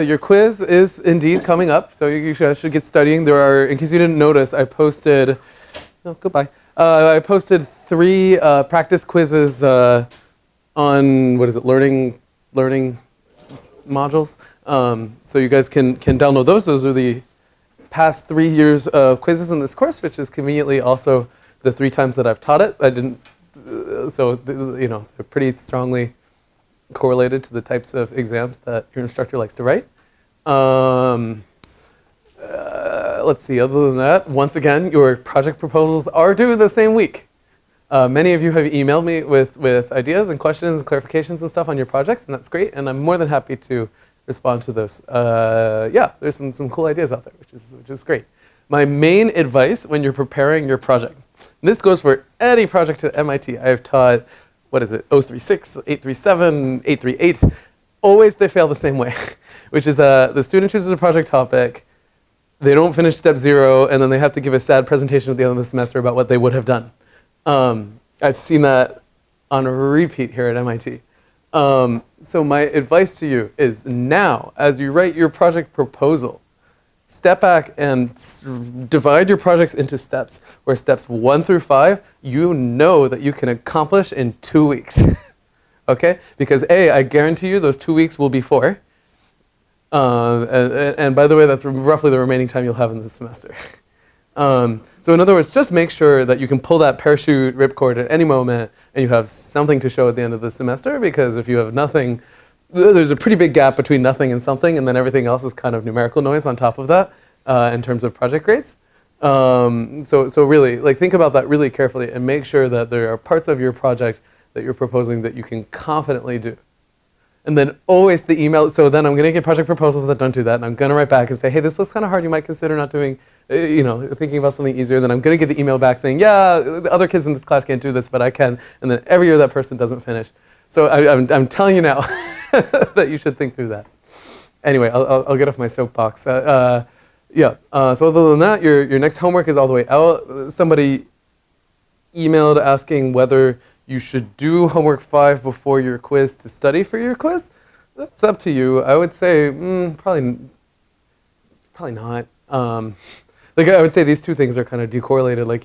Your quiz is indeed coming up, so you should get studying. There are, in case you didn't notice, I posted, oh, goodbye. I posted 3 practice quizzes on, what is it, learning modules. So you guys can download those. Those are the past 3 years of quizzes in this course, which is conveniently also the 3 times that I've taught it. I didn't, so, you know, they're pretty strongly correlated to the types of exams that your instructor likes to write. Let's see, other than that, once again, your project proposals are due the same week. Many of you have emailed me with ideas and questions and clarifications and stuff on your projects, and that's great, and I'm more than happy to respond to those. Yeah, there's some cool ideas out there, which is great. My main advice when you're preparing your project, and this goes for any project at MIT. I have taught, what is it, 036, 837, 838. Always they fail the same way, which is that the student chooses a project topic, they don't finish step 0, and then they have to give a sad presentation at the end of the semester about what they would have done. I've seen that on a repeat here at MIT. So my advice to you is now, as you write your project proposal, step back and divide your projects into steps, where steps 1 through 5, you know that you can accomplish in 2 weeks. Okay? Because A, I guarantee you those 2 weeks will be 4. And by the way, that's roughly the remaining time you'll have in the semester. So in other words, just make sure that you can pull that parachute ripcord at any moment and you have something to show at the end of the semester, because if you have nothing, there's a pretty big gap between nothing and something, and then everything else is kind of numerical noise on top of that in terms of project grades. So really, like, think about that really carefully and make sure that there are parts of your project that you're proposing that you can confidently do. And then always the email, so then I'm going to get project proposals that don't do that, and I'm going to write back and say, hey, this looks kind of hard, you might consider not doing, you know, thinking about something easier. Then I'm going to get the email back saying, yeah, the other kids in this class can't do this, but I can. And then every year that person doesn't finish. So I'm telling you now that you should think through that. Anyway, I'll get off my soapbox. So other than that, your next homework is all the way out. Somebody emailed asking whether you should do homework 5 before your quiz to study for your quiz. That's up to you. I would say probably not. Like, I would say these 2 things are kind of decorrelated. Like,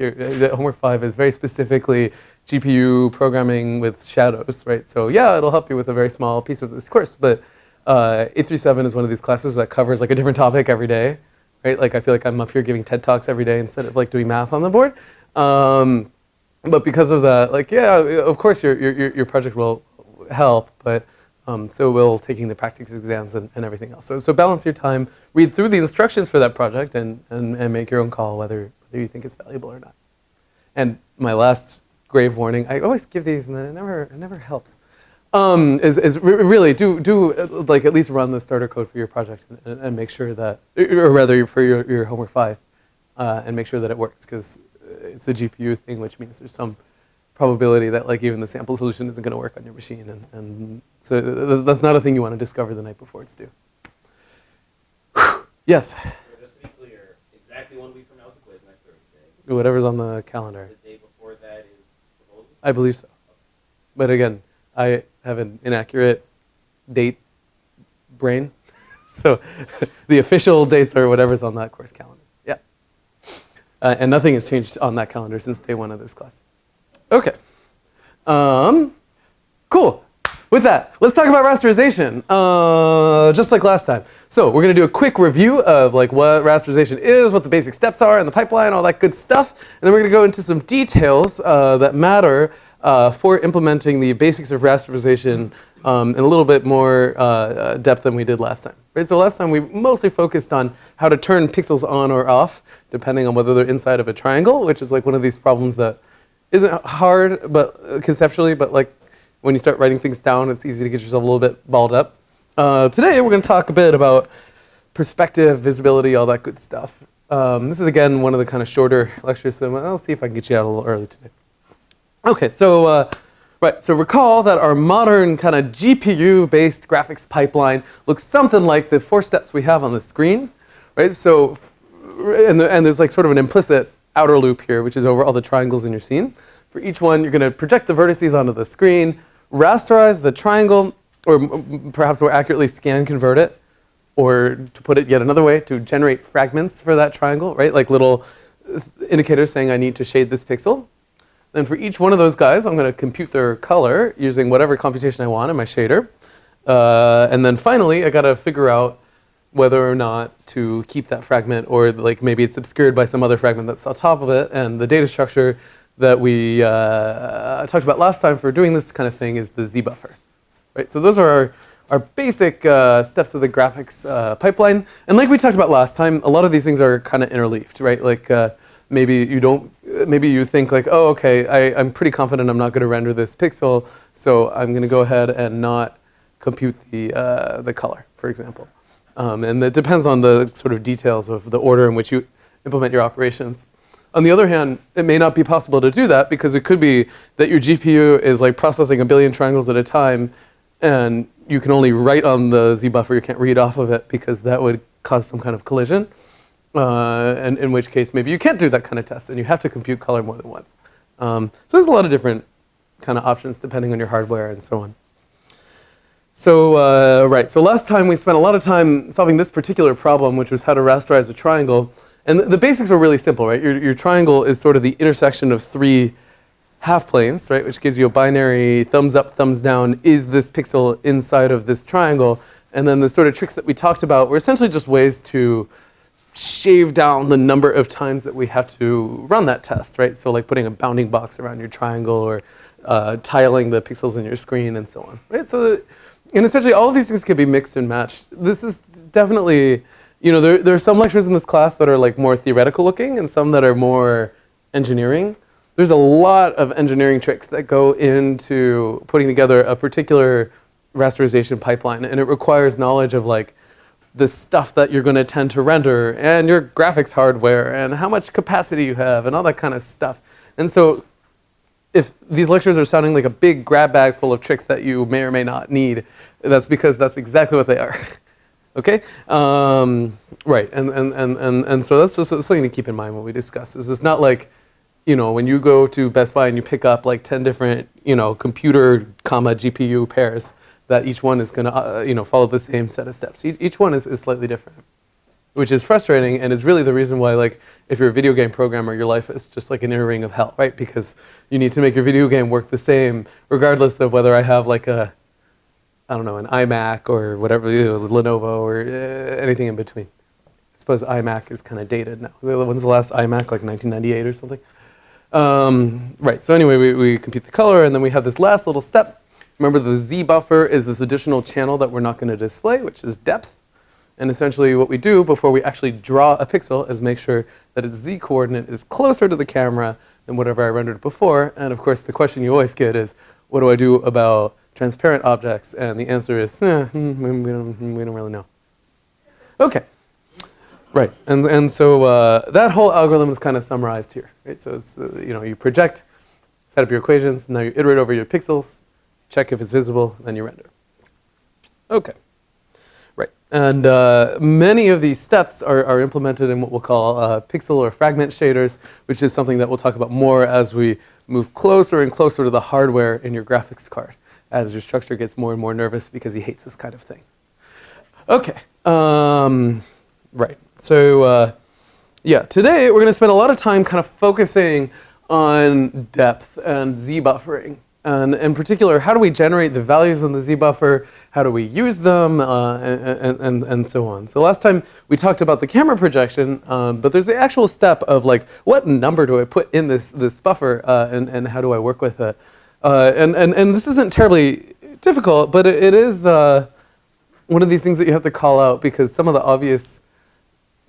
homework 5 is very specifically GPU programming with shadows, right? So yeah, it'll help you with a very small piece of this course. But 837 is one of these classes that covers like a different topic every day, right? Like, I feel like I'm up here giving TED Talks every day instead of like doing math on the board. But because of that, like, yeah, of course your project will help, but so will taking the practice exams and everything else. So balance your time, read through the instructions for that project, and make your own call whether you think it's valuable or not. And my last grave warning, I always give these and then it never helps, is really do like at least run the starter code for your project and make sure that, or rather for your homework 5, and make sure that it works, because it's a GPU thing, which means there's some probability that like even the sample solution isn't going to work on your machine, and so that's not a thing you want to discover the night before it's due. Yes? So just to be clear, exactly 1 week from now is the quiz, next Thursday. Whatever's on the calendar. The day before that is proposals? I believe so. But again, I have an inaccurate date brain. So the official dates are whatever's on that course calendar. Yeah. And nothing has changed on that calendar since day 1 of this class. Okay. Cool. With that, let's talk about rasterization, just like last time. So we're going to do a quick review of like what rasterization is, what the basic steps are in the pipeline, all that good stuff. And then we're going to go into some details that matter for implementing the basics of rasterization in a little bit more depth than we did last time. Right? So last time we mostly focused on how to turn pixels on or off, depending on whether they're inside of a triangle, which is like one of these problems that isn't hard, but conceptually, but like when you start writing things down, it's easy to get yourself a little bit balled up. Today, we're going to talk a bit about perspective, visibility, all that good stuff. This is, again, one of the kind of shorter lectures, so I'll see if I can get you out a little early today. Okay, so recall that our modern kind of GPU-based graphics pipeline looks something like the 4 steps we have on the screen, right? So, and there's like sort of an implicit outer loop here, which is over all the triangles in your scene. For each one, you're going to project the vertices onto the screen, rasterize the triangle, or perhaps more accurately, scan convert it. or to put it yet another way, to generate fragments for that triangle, right? Like little indicators saying I need to shade this pixel. Then for each one of those guys, I'm going to compute their color using whatever computation I want in my shader. And then finally, I got to figure out whether or not to keep that fragment, or like maybe it's obscured by some other fragment that's on top of it. And the data structure that we talked about last time for doing this kind of thing is the Z buffer. Right? So those are our basic steps of the graphics pipeline. And like we talked about last time, a lot of these things are kind of interleaved, right? Like maybe you think like, oh, okay, I'm pretty confident I'm not going to render this pixel, so I'm going to go ahead and not compute the color, for example. And it depends on the sort of details of the order in which you implement your operations. On the other hand, it may not be possible to do that because it could be that your GPU is like processing a billion triangles at a time, and you can only write on the Z buffer, you can't read off of it because that would cause some kind of collision. And in which case, maybe you can't do that kind of test, and you have to compute color more than once. So there's a lot of different kind of options depending on your hardware and so on. So, right, so last time we spent a lot of time solving this particular problem, which was how to rasterize a triangle. And the basics were really simple, right? Your triangle is sort of the intersection of three half planes, right? Which gives you a binary thumbs up, thumbs down, is this pixel inside of this triangle? And then the sort of tricks that we talked about were essentially just ways to shave down the number of times that we have to run that test, right? So like putting a bounding box around your triangle, or tiling the pixels in your screen and so on, right? So, and essentially all of these things can be mixed and matched. This is definitely, you know, there are some lectures in this class that are like more theoretical looking and some that are more engineering. There's a lot of engineering tricks that go into putting together a particular rasterization pipeline, and it requires knowledge of like the stuff that you're going to tend to render, and your graphics hardware, and how much capacity you have, and all that kind of stuff. And so if these lectures are sounding like a big grab bag full of tricks that you may or may not need, that's because that's exactly what they are. Okay? Right, and so that's just something to keep in mind when we discuss. Is it's not like, you know, when you go to Best Buy and you pick up like 10 different, you know, computer, GPU pairs, that each one is going to, you know, follow the same set of steps. Each one is slightly different, which is frustrating and is really the reason why, like, if you're a video game programmer, your life is just like an inner ring of hell, right? Because you need to make your video game work the same, regardless of whether I have like a, I don't know, an iMac or whatever, you know, Lenovo or anything in between. I suppose iMac is kind of dated now. When's the last iMac, like 1998 or something? Right, so anyway, we compute the color, and then we have this last little step. Remember, the Z buffer is this additional channel that we're not going to display, which is depth. And essentially what we do before we actually draw a pixel is make sure that its Z coordinate is closer to the camera than whatever I rendered before. And of course, the question you always get is, what do I do about transparent objects? And the answer is, we don't really know. Okay. Right, and so that whole algorithm is kind of summarized here. Right? So it's, you know, you project, set up your equations, now you iterate over your pixels, check if it's visible, then you render. Okay, right, and many of these steps are implemented in what we'll call pixel or fragment shaders, which is something that we'll talk about more as we move closer and closer to the hardware in your graphics card, as your structure gets more and more nervous because he hates this kind of thing. Okay, right. So yeah, today we're going to spend a lot of time kind of focusing on depth and Z buffering. And in particular, how do we generate the values in the Z buffer? How do we use them? And so on. So last time we talked about the camera projection, but there's the actual step of like, what number do I put in this buffer, and how do I work with it? And this isn't terribly difficult, but it is one of these things that you have to call out because some of the obvious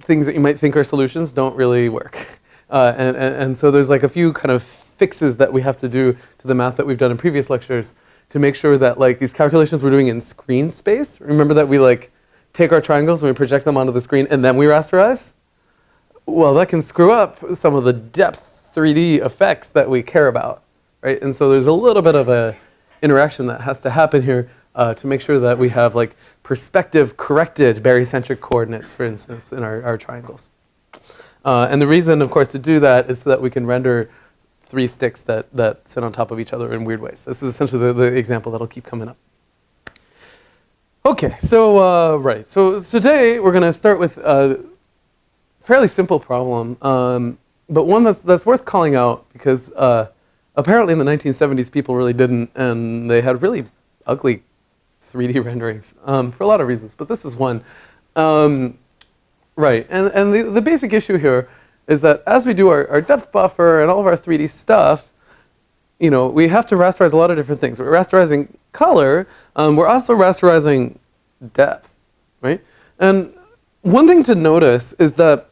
things that you might think are solutions don't really work. And so there's like a few kind of fixes that we have to do to the math that we've done in previous lectures to make sure that like these calculations we're doing in screen space, remember that we like take our triangles and we project them onto the screen and then we rasterize? Well, that can screw up some of the depth 3D effects that we care about, right? And so there's a little bit of a interaction that has to happen here to make sure that we have like perspective corrected barycentric coordinates, for instance, in our triangles. And the reason, of course, to do that is so that we can render three sticks that sit on top of each other in weird ways. This is essentially the example that'll keep coming up. Okay, so right. So today we're going to start with a fairly simple problem, but one that's worth calling out because apparently in the 1970s people really didn't, and they had really ugly 3D renderings for a lot of reasons. But this was one. Right, and the basic issue here is that as we do our depth buffer and all of our 3D stuff, you know, we have to rasterize a lot of different things. We're rasterizing color. We're also rasterizing depth, right? And one thing to notice is that,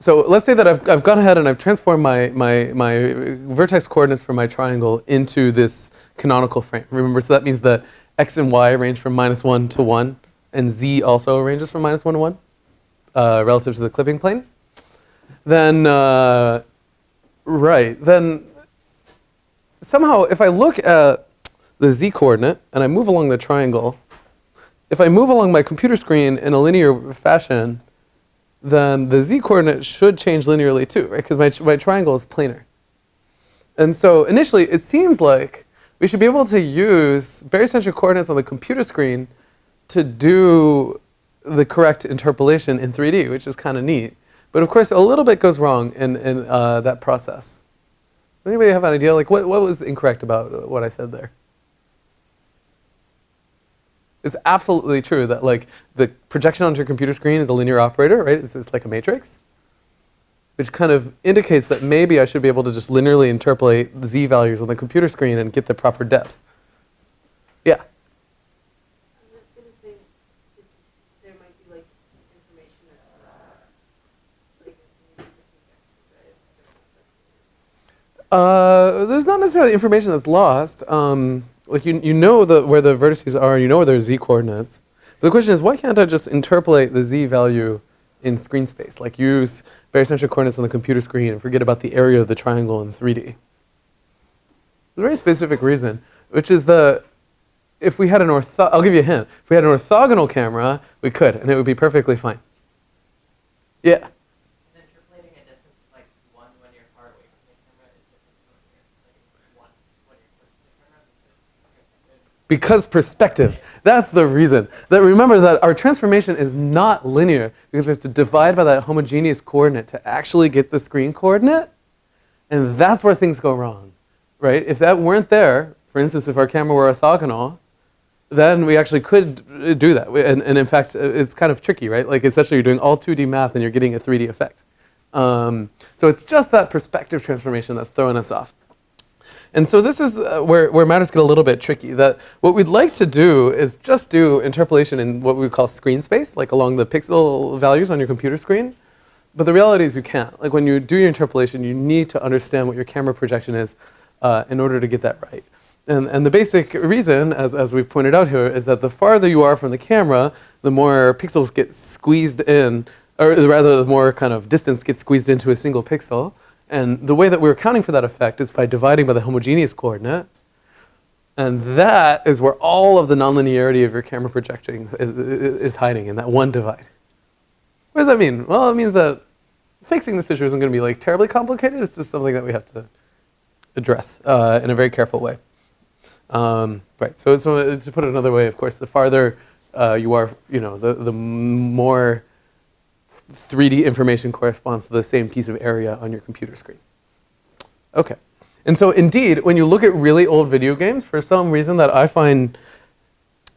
so let's say that I've gone ahead and I've transformed my vertex coordinates for my triangle into this canonical frame. Remember, so that means that x and y range from -1 to 1, and z also ranges from -1 to 1 relative to the clipping plane. Then, right, then somehow, if I look at the z-coordinate and I move along the triangle, if I move along my computer screen in a linear fashion, then the z-coordinate should change linearly too, right? Because my triangle is planar. And so initially, it seems like we should be able to use barycentric coordinates on the computer screen to do the correct interpolation in 3D, which is kind of neat. But of course, a little bit goes wrong in that process. Anybody have an idea? Like, what was incorrect about what I said there? It's absolutely true that like the projection onto your computer screen is a linear operator, right? It's like a matrix, which kind of indicates that maybe I should be able to just linearly interpolate the z values on the computer screen and get the proper depth. Yeah. I was going to say there might be like information that's like There's not necessarily information that's lost. Like you know where the vertices are, you know where their z coordinates. But the question is, why can't I just interpolate the z value in screen space? Like use barycentric coordinates on the computer screen and forget about the area of the triangle in 3D. There's a very specific reason, which is if we had I'll give you a hint. If we had an orthogonal camera, we could, and it would be perfectly fine. Yeah. Is interpolating a distance of like 1 when you're far away from the camera is different from when you're like 1 when you're close to the camera Because perspective. That's the reason. That remember that our transformation is not linear because we have to divide by that homogeneous coordinate to actually get the screen coordinate. And that's where things go wrong, right? If that weren't there, for instance, if our camera were orthogonal, then we actually could do that. And in fact, it's kind of tricky, right? Like essentially you're doing all 2D math and you're getting a 3D effect. So it's just that perspective transformation that's throwing us off. And so this is where matters get a little bit tricky. That what we'd like to do is just do interpolation in what we call screen space, like along the pixel values on your computer screen. But the reality is you can't. Like when you do your interpolation, you need to understand what your camera projection is in order to get that right. And the basic reason, as we've pointed out here, is that the farther you are from the camera, the more pixels get squeezed in, or rather the more kind of distance gets squeezed into a single pixel. And the way that we're accounting for that effect is by dividing by the homogeneous coordinate. And that is where all of the nonlinearity of your camera projecting is hiding, in that one divide. What does that mean? Well, it means that fixing this issue isn't going to be like terribly complicated. It's just something that we have to address in a very careful way. Right. So to put it another way, of course, the farther you are, the more 3D information corresponds to the same piece of area on your computer screen. Okay. And so indeed, when you look at really old video games, for some reason that I find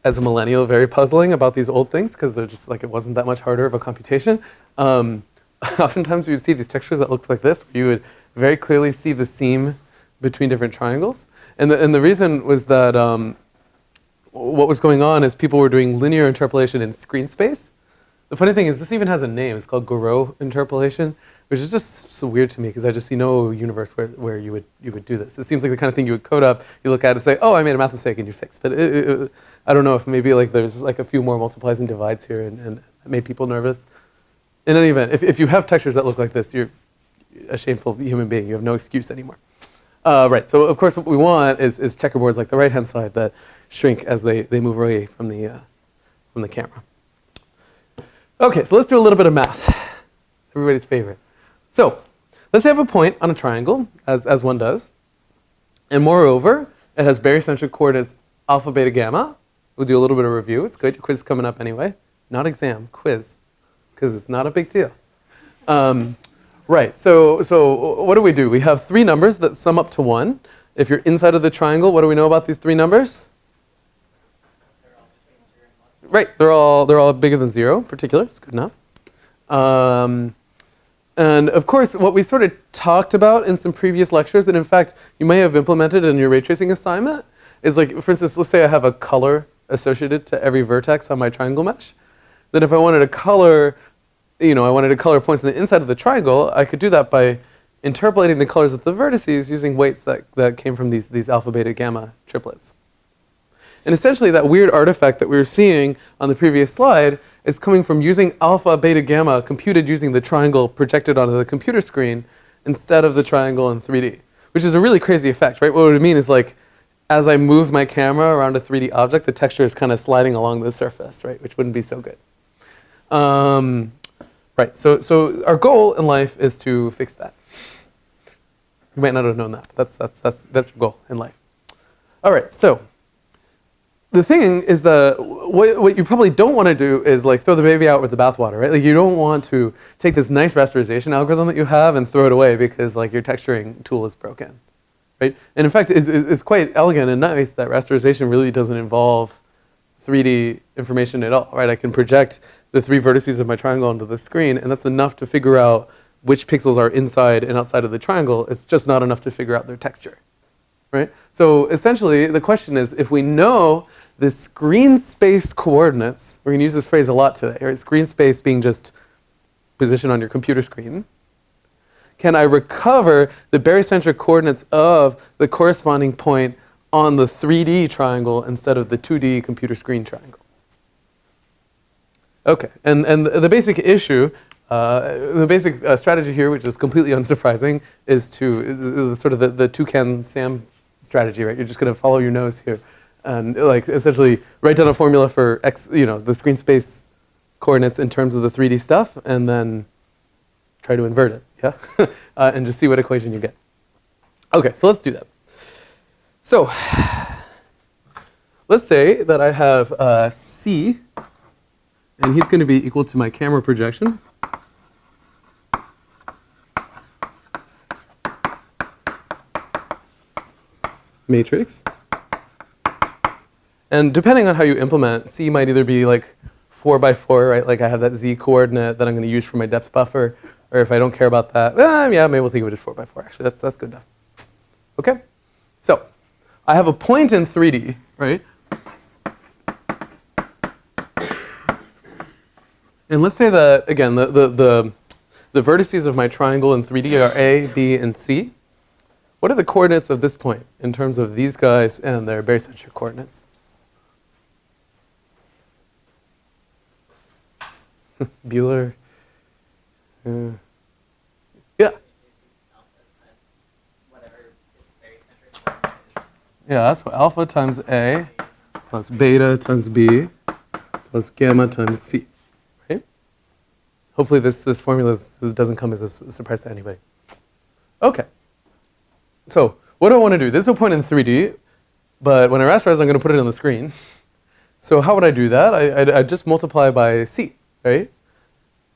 as a millennial very puzzling about these old things, because they're just like, it wasn't that much harder of a computation. Oftentimes we would see these textures that look like this, where you would very clearly see the seam between different triangles. And the reason was that what was going on is people were doing linear interpolation in screen space. The funny thing is this even has a name. It's called Goro Interpolation, which is just so weird to me because I just see no universe where you would do this. It seems like the kind of thing you would code up, you look at it and say, oh, I made a math mistake, and you fix. But I don't know if maybe like there's like a few more multiplies and divides here and it made people nervous. In any event, if you have textures that look like this, you're a shameful human being. You have no excuse anymore. Right, so of course what we want is checkerboards like the right-hand side that shrink as they move away from the camera. Okay, so let's do a little bit of math. Everybody's favorite. So let's say I have a point on a triangle, as one does. And moreover, it has barycentric coordinates alpha, beta, gamma. We'll do a little bit of review. It's good. Your quiz is coming up anyway. Not exam, quiz, because it's not a big deal. Right, so what do? We have three numbers that sum up to 1. If you're inside of the triangle, what do we know about these three numbers? Right, they're all bigger than 0 in particular. It's good enough. And of course, what we sort of talked about in some previous lectures, that in fact you may have implemented in your ray tracing assignment, is like, for instance, let's say I have a color associated to every vertex on my triangle mesh. Then if I wanted to color, I wanted to color points on the inside of the triangle, I could do that by interpolating the colors of the vertices using weights that came from these alpha, beta, gamma triplets. And essentially that weird artifact that we were seeing on the previous slide is coming from using alpha, beta, gamma computed using the triangle projected onto the computer screen instead of the triangle in 3D, which is a really crazy effect, right? What it would mean is like, as I move my camera around a 3D object, the texture is kind of sliding along the surface, right? Which wouldn't be so good. Right, so our goal in life is to fix that. You might not have known that, but that's your goal in life. All right, so the thing is that what you probably don't want to do is like throw the baby out with the bathwater, right? Like you don't want to take this nice rasterization algorithm that you have and throw it away because like your texturing tool is broken, right? And in fact, it's quite elegant and nice that rasterization really doesn't involve 3D information at all, right? I can project the 3 vertices of my triangle onto the screen, and that's enough to figure out which pixels are inside and outside of the triangle. It's just not enough to figure out their texture, right? So essentially, the question is, if we know the screen space coordinates, we're going to use this phrase a lot today, right? Screen space being just position on your computer screen. Can I recover the barycentric coordinates of the corresponding point on the 3D triangle instead of the 2D computer screen triangle? Okay, and the basic issue, the basic strategy here, which is completely unsurprising, is sort of the toucan Sam strategy, right? You're just going to follow your nose here, and like essentially write down a formula for x, the screen space coordinates in terms of the 3D stuff, and then try to invert it, yeah, and just see what equation you get. Okay, so let's do that. So let's say that I have C. And he's going to be equal to my camera projection. Matrix. And depending on how you implement, C might either be like 4 by 4, right? Like I have that Z coordinate that I'm going to use for my depth buffer. Or if I don't care about that, yeah, maybe we'll think of it as 4 by 4. Actually, that's good enough. Okay? So I have a point in 3D, right? And let's say that, again, the vertices of my triangle in 3D are A, B, and C. What are the coordinates of this point in terms of these guys and their barycentric coordinates? Bueller. Yeah. Yeah, that's what alpha times A plus beta times B plus gamma times C. Hopefully this formula doesn't come as a surprise to anybody. Okay. So what do I want to do? This is a point in 3D, but when I rasterize, I'm going to put it on the screen. So how would I do that? I just multiply by C, right?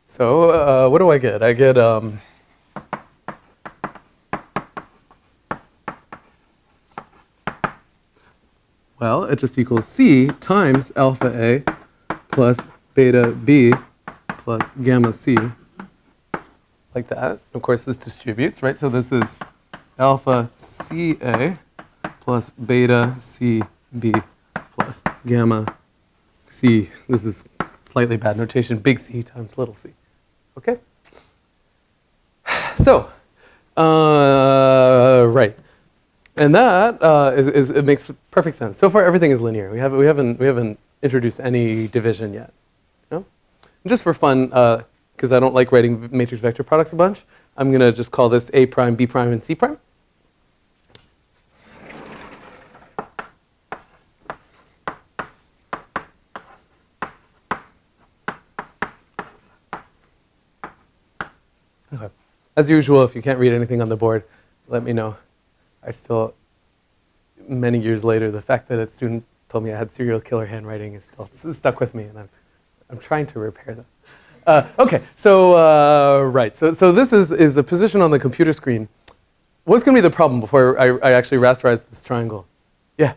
So what do I get? I get well, it just equals C times alpha A plus beta B plus gamma C, like that. Of course, this distributes, right? So this is alpha CA plus beta CB plus gamma C. This is slightly bad notation, big C times little c. Okay? So, right. And that it makes perfect sense. So far, everything is linear. We haven't introduced any division yet. And just for fun, because I don't like writing matrix vector products a bunch, I'm going to just call this A prime, B prime, and C prime. Okay. As usual, if you can't read anything on the board, let me know. I still, many years later, the fact that it's student told me I had serial killer handwriting is still stuck with me, and I'm trying to repair that. Okay, so right, so this is a position on the computer screen. What's going to be the problem before I actually rasterize this triangle? Yeah.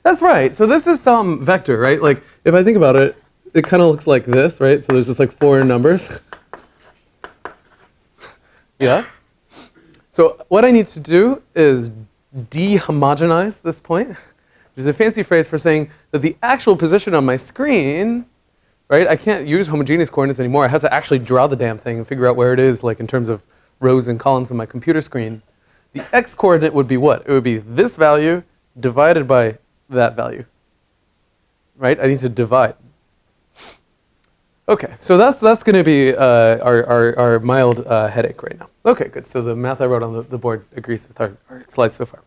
That's right. So this is some vector, right? Like if I think about it, it kind of looks like this, right? So there's just like 4 numbers. Yeah. So what I need to do is de-homogenize this point, which is a fancy phrase for saying that the actual position on my screen, right? I can't use homogeneous coordinates anymore. I have to actually draw the damn thing and figure out where it is, like in terms of rows and columns on my computer screen. The x coordinate would be what? It would be this value divided by that value, right? I need to divide. Okay, so that's going to be our mild headache right now. Okay, good. So the math I wrote on the board agrees with our slides so far.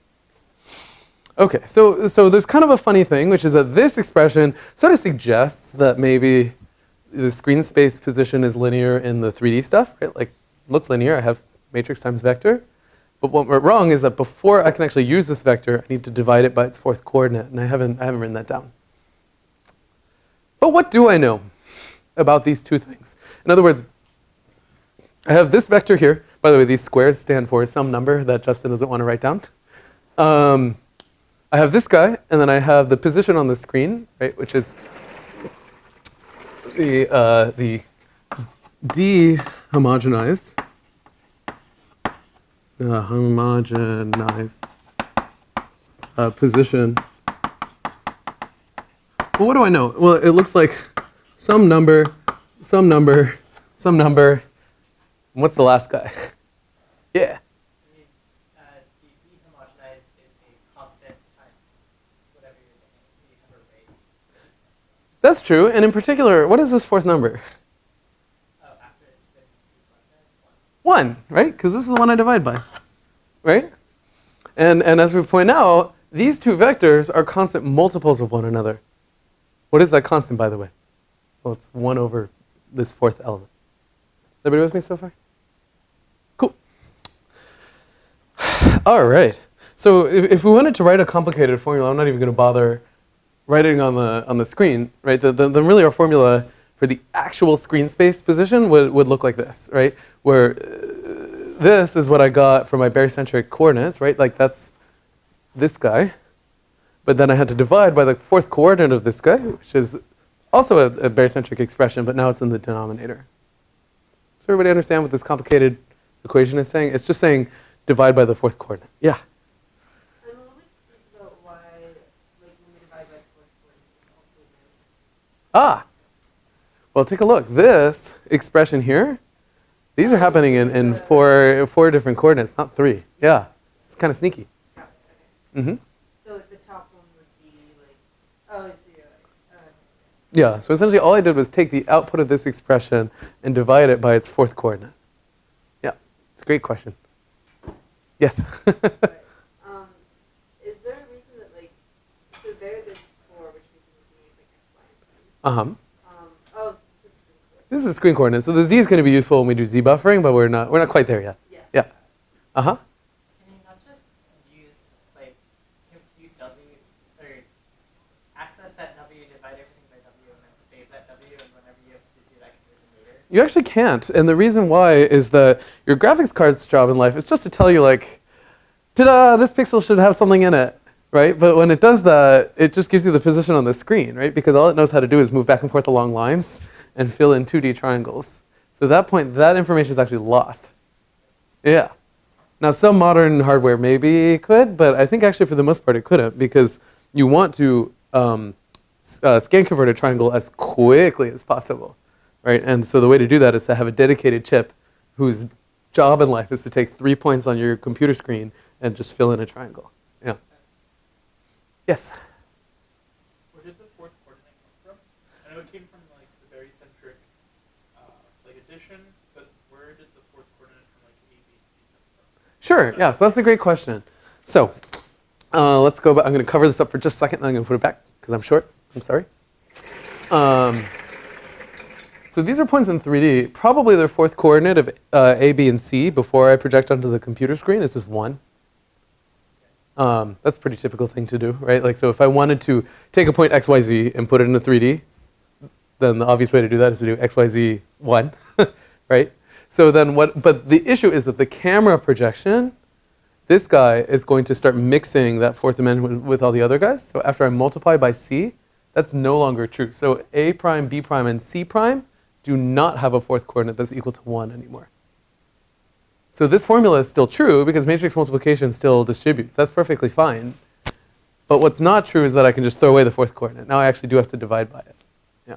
Okay, so there's kind of a funny thing, which is that this expression sort of suggests that maybe the screen space position is linear in the 3D stuff, right? Like, it looks linear. I have matrix times vector. But what went wrong is that before I can actually use this vector, I need to divide it by its 4th coordinate, and I haven't written that down. But what do I know about these two things? In other words, I have this vector here. By the way, these squares stand for some number that Justin doesn't want to write down. I have this guy, and then I have the position on the screen, right, which is the de-homogenized position. Well, what do I know? Well, it looks like some number, some number, some number. What's the last guy? Yeah. Dehomogenized is a constant times whatever you're doing. You have a rate. That's true. And in particular, what is this 4th number? Oh, after it's been dehomogenized, 1, right? Because this is the one I divide by, right? And as we point out, these two vectors are constant multiples of one another. What is that constant, by the way? Well, it's 1 over this 4th element. Everybody with me so far? Cool. All right. So if we wanted to write a complicated formula, I'm not even going to bother writing on the screen, right? Then really our formula for the actual screen space position would look like this, right? Where this is what I got for my barycentric coordinates, right? Like that's this guy. But then I had to divide by the 4th coordinate of this guy, which is also a barycentric expression, but now it's in the denominator. Does everybody understand what this complicated equation is saying? It's just saying divide by the 4th coordinate. Yeah? I'm a little bit confused about why, like, when we divide by 4th coordinate, it's also negative. Ah! Well, take a look. This expression here, these are happening in four different coordinates, not 3. Yeah. It's kind of sneaky. Got it, okay. Mm-hmm. So, like, the top one would be, like, oh, I see, Yeah, so essentially all I did was take the output of this expression and divide it by its 4th coordinate. Yeah, it's a great question. Yes? right. Is there a reason that, like, so there's 4, which means it's like X, Y, and Z. Oh, this is screen coordinate. This is screen coordinate. So the Z is going to be useful when we do Z buffering, but we're not quite there yet. Yeah. Yeah. Uh-huh. Can you not just use, like, compute W, or access that W, divide everything by W, and then save that W, and whenever you have to do that conversion later? You actually can't. And the reason why is that your graphics card's job in life is just to tell you, like, ta-da, this pixel should have something in it, right? But when it does that, it just gives you the position on the screen, right? Because all it knows how to do is move back and forth along lines and fill in 2D triangles. So at that point, that information is actually lost. Yeah. Now, some modern hardware maybe could, but I think actually for the most part it couldn't, because you want to scan convert a triangle as quickly as possible, right? And so the way to do that is to have a dedicated chip whose job in life is to take 3 points on your computer screen and just fill in a triangle. Yeah. Yes? Where did the 4th coordinate come from? I know it came from like the barycentric like addition, but where did the 4th coordinate from like A, B, C come from? Sure, yeah, so that's a great question. So let's go back. I'm going to cover this up for just a second, and I'm going to put it back because I'm short. I'm sorry. So these are points in 3D. Probably their 4th coordinate of A, B, and C before I project onto the computer screen is just 1. That's a pretty typical thing to do, right? Like, so if I wanted to take a point XYZ and put it into 3D, then the obvious way to do that is to do XYZ 1, right? So then but the issue is that the camera projection, this guy is going to start mixing that fourth dimension with all the other guys. So after I multiply by C, that's no longer true. So A prime, B prime, and C prime do not have a fourth coordinate that's equal to 1 anymore. So this formula is still true because matrix multiplication still distributes. That's perfectly fine. But what's not true is that I can just throw away the fourth coordinate. Now I actually do have to divide by it. Yeah.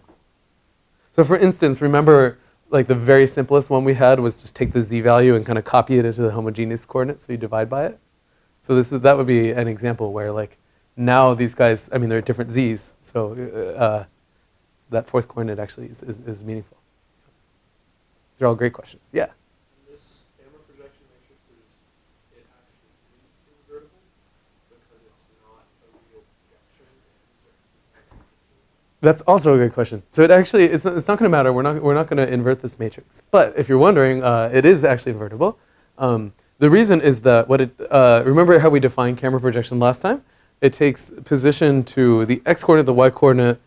So for instance, remember like the very simplest one we had was just take the z value and kind of copy it into the homogeneous coordinate, so you divide by it. So that would be an example where like now these guys, I mean, they're different z's, so that fourth coordinate actually is meaningful. These are all great questions. Yeah. And this camera projection matrix it actually is invertible because it's not a real projection. That's also a good question. So it's not going to matter. We're not going to invert this matrix. But if you're wondering, it is actually invertible. The reason is that remember how we defined camera projection last time? It takes position to the x coordinate, the y coordinate,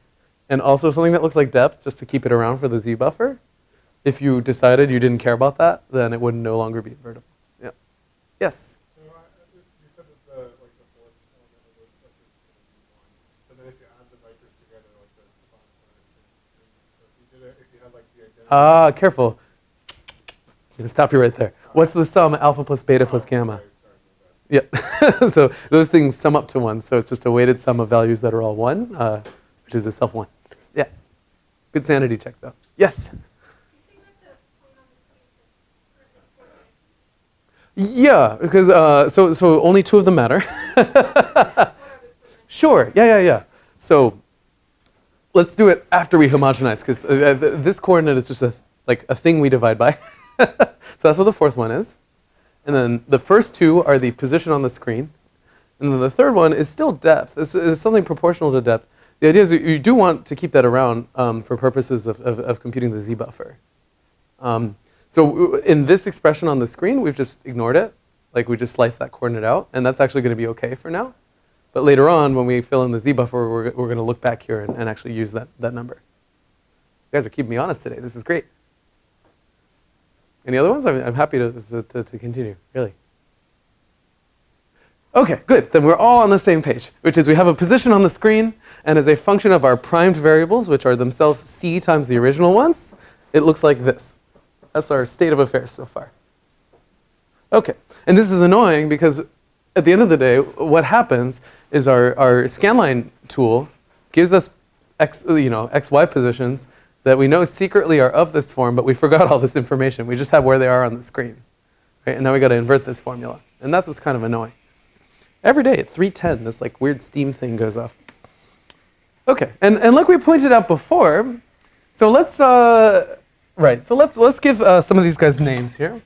and also something that looks like depth, just to keep it around for the z buffer. If you decided you didn't care about that, then it would no longer be invertible. Yeah. Yes. So you said that the fourth element of the vector is going to be 1, but then if you add the vectors together, like the combined so if you had like the identity. Careful. I'm going to stop you right there. What's the sum alpha plus beta plus gamma? Yep. So those things sum up to 1. So it's just a weighted sum of values that are all 1, which is itself 1. Yeah. Good sanity check, though. Yes? Yeah, because so only 2 of them matter. Sure. Yeah. So let's do it after we homogenize, because this coordinate is just a thing we divide by. So that's what the fourth one is. And then the first 2 are the position on the screen. And then the third one is still depth. It's something proportional to depth. The idea is that you do want to keep that around for purposes of computing the z buffer. So in this expression on the screen, we've just ignored it. Like we just sliced that coordinate out. And that's actually going to be OK for now. But later on, when we fill in the z buffer, we're going to look back here and actually use that number. You guys are keeping me honest today. This is great. Any other ones? I'm happy to continue, really. OK, good. Then we're all on the same page, which is we have a position on the screen. And as a function of our primed variables, which are themselves c times the original ones, it looks like this. That's our state of affairs so far. OK, and this is annoying because at the end of the day, what happens is our scanline tool gives us xy positions that we know secretly are of this form, but we forgot all this information. We just have where they are on the screen. Right? And now we got to invert this formula. And that's what's kind of annoying. Every day at 3:10, this like weird steam thing goes off. OK, and like we pointed out before, so let's give some of these guys names here.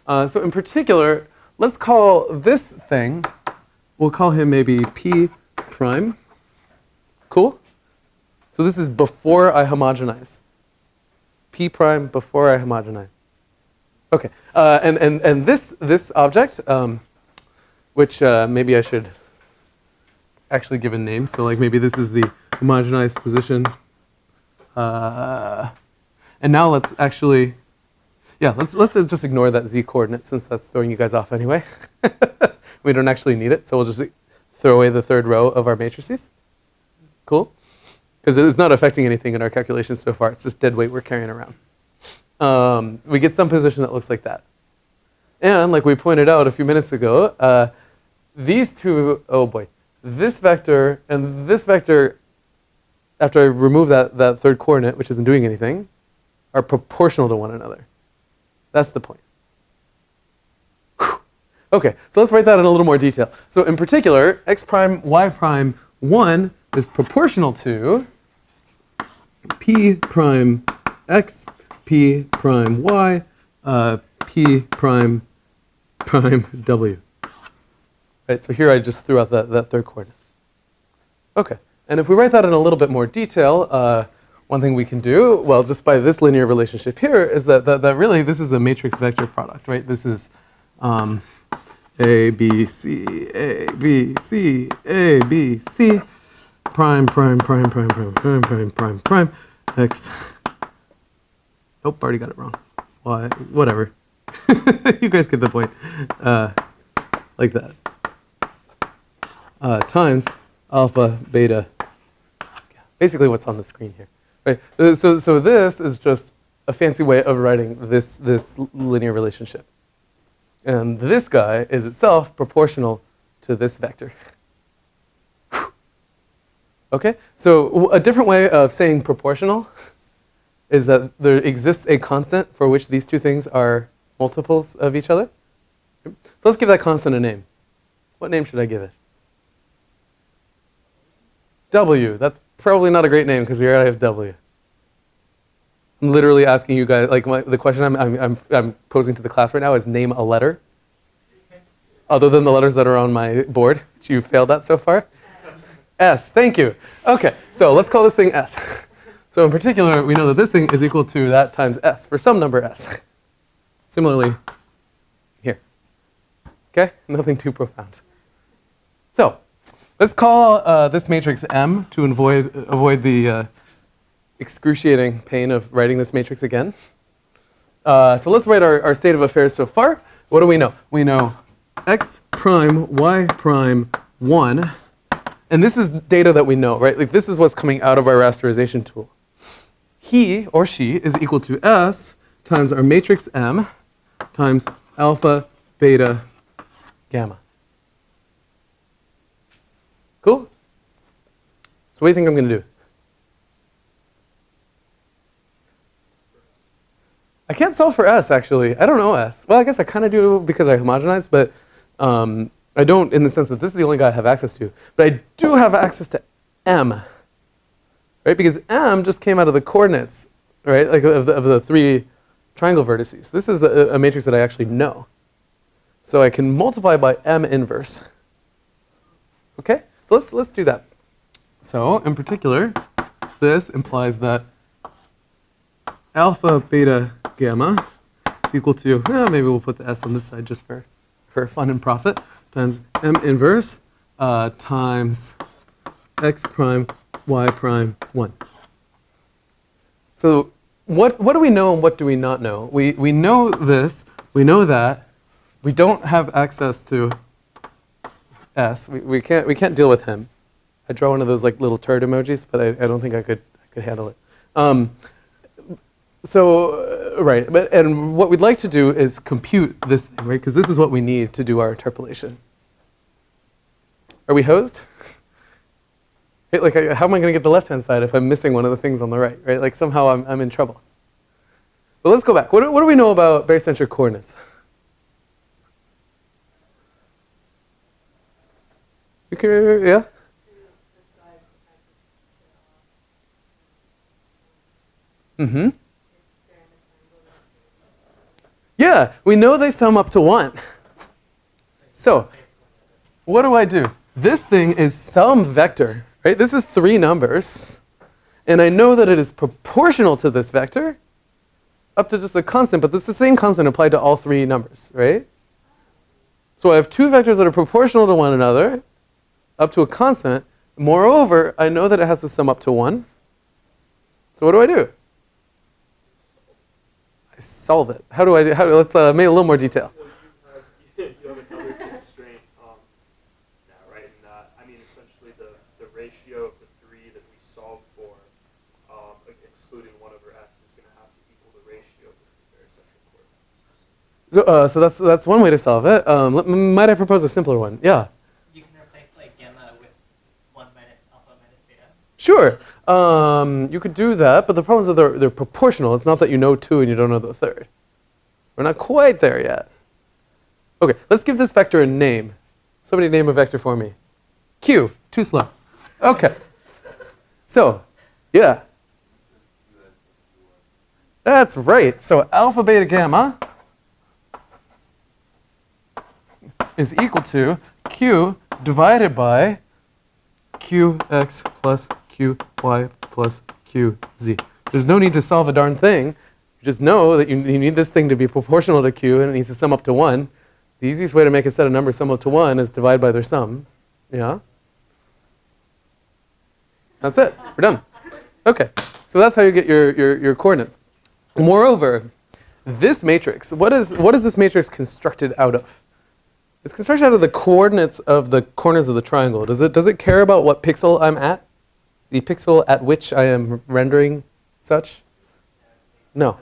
So in particular, let's call this thing, we'll call him maybe P prime. Cool? So this is before I homogenize. P prime before I homogenize. OK, and this object, which maybe I should actually give a name. So like maybe this is the homogenized position. And now let's actually, let's just ignore that z coordinate since that's throwing you guys off anyway. We don't actually need it, so we'll just throw away the third row of our matrices. Cool? Because it's not affecting anything in our calculations so far. It's just dead weight we're carrying around. We get some position that looks like that. And like we pointed out a few minutes ago, these two, oh boy, this vector and this vector, after I remove that third coordinate, which isn't doing anything, are proportional to one another. That's the point. Whew. OK, so let's write that in a little more detail. So in particular, x prime, y prime 1 is proportional to p prime x, p prime y, p prime w. Right, so here I just threw out that third coordinate. OK, and if we write that in a little bit more detail, one thing we can do, well, just by this linear relationship here, is that really this is a matrix vector product, right? This is A, B, C, A, B, C, A, B, C, prime, prime, prime, prime, prime, prime, prime, prime, prime, X. Nope, already got it wrong. Y, whatever. You guys get the point. Like that. Times alpha, beta. Basically what's on the screen here. Right? So this is just a fancy way of writing this linear relationship. And this guy is itself proportional to this vector. Okay? So a different way of saying proportional is that there exists a constant for which these two things are multiples of each other. So let's give that constant a name. What name should I give it? W. That's probably not a great name because we already have W. I'm literally asking you guys, like the question I'm posing to the class right now is name a letter. Other than the letters that are on my board, which you failed at so far. S, thank you. Okay, so let's call this thing S. So in particular, we know that this thing is equal to that times S for some number S. Similarly, here. Okay, nothing too profound. So let's call this matrix M to avoid the excruciating pain of writing this matrix again. So let's write our state of affairs so far. What do we know? We know X prime, Y prime, 1. And this is data that we know, right? Like this is what's coming out of our rasterization tool. He or she is equal to S times our matrix M times alpha, beta, gamma. Cool? So what do you think I'm going to do? I can't solve for S, actually. I don't know S. Well, I guess I kind of do because I homogenize, but I don't in the sense that this is the only guy I have access to. But I do have access to M, right? Because M just came out of the coordinates, right? Like of the three triangle vertices. This is a matrix that I actually know. So I can multiply by M inverse. Okay? So let's do that. So in particular, this implies that alpha, beta, gamma is equal to, maybe we'll put the S on this side just for fun and profit, times M inverse times X prime, Y prime, 1. So what do we know and what do we not know? We know this, we know that. We don't have access to S. We can't deal with him. I draw one of those like little turd emojis, but I don't think I could handle it. Right, and what we'd like to do is compute this thing, right? Because this is what we need to do our interpolation. Are we hosed? Right, like, how am I going to get the left-hand side if I'm missing one of the things on the right, right? Like, somehow I'm in trouble. But let's go back. What do we know about barycentric coordinates? Okay, yeah? Mm-hmm. Yeah, we know they sum up to 1. So, what do? This thing is some vector, right? This is 3 numbers. And I know that it is proportional to this vector up to just a constant, but it's the same constant applied to all 3 numbers, right? So I have 2 vectors that are proportional to one another up to a constant. Moreover, I know that it has to sum up to 1. So what do? Solve it. Let's make a little more detail. Well, you have another constraint now, right? And I mean, essentially the ratio of the 3 that we solved for, excluding 1 over S, is going to have to equal the ratio of the barycentric coordinates. So that's one way to solve it. Might I propose a simpler one? Yeah. You can replace like gamma with 1 minus alpha minus beta. Sure. You could do that, but the problem is that they're proportional. It's not that you know 2 and you don't know the third. We're not quite there yet. Okay, let's give this vector a name. Somebody name a vector for me. Q. Too slow. Okay. So, yeah. That's right. So alpha, beta, gamma is equal to Q divided by Qx plus Qy plus Qz. There's no need to solve a darn thing. You just know that you need this thing to be proportional to Q and it needs to sum up to 1. The easiest way to make a set of numbers sum up to 1 is divide by their sum. Yeah? That's it. We're done. Okay. So that's how you get your coordinates. Moreover, this matrix, what is this matrix constructed out of? It's constructed out of the coordinates of the corners of the triangle. Does it care about what pixel I'm at? The pixel at which I am rendering such? No.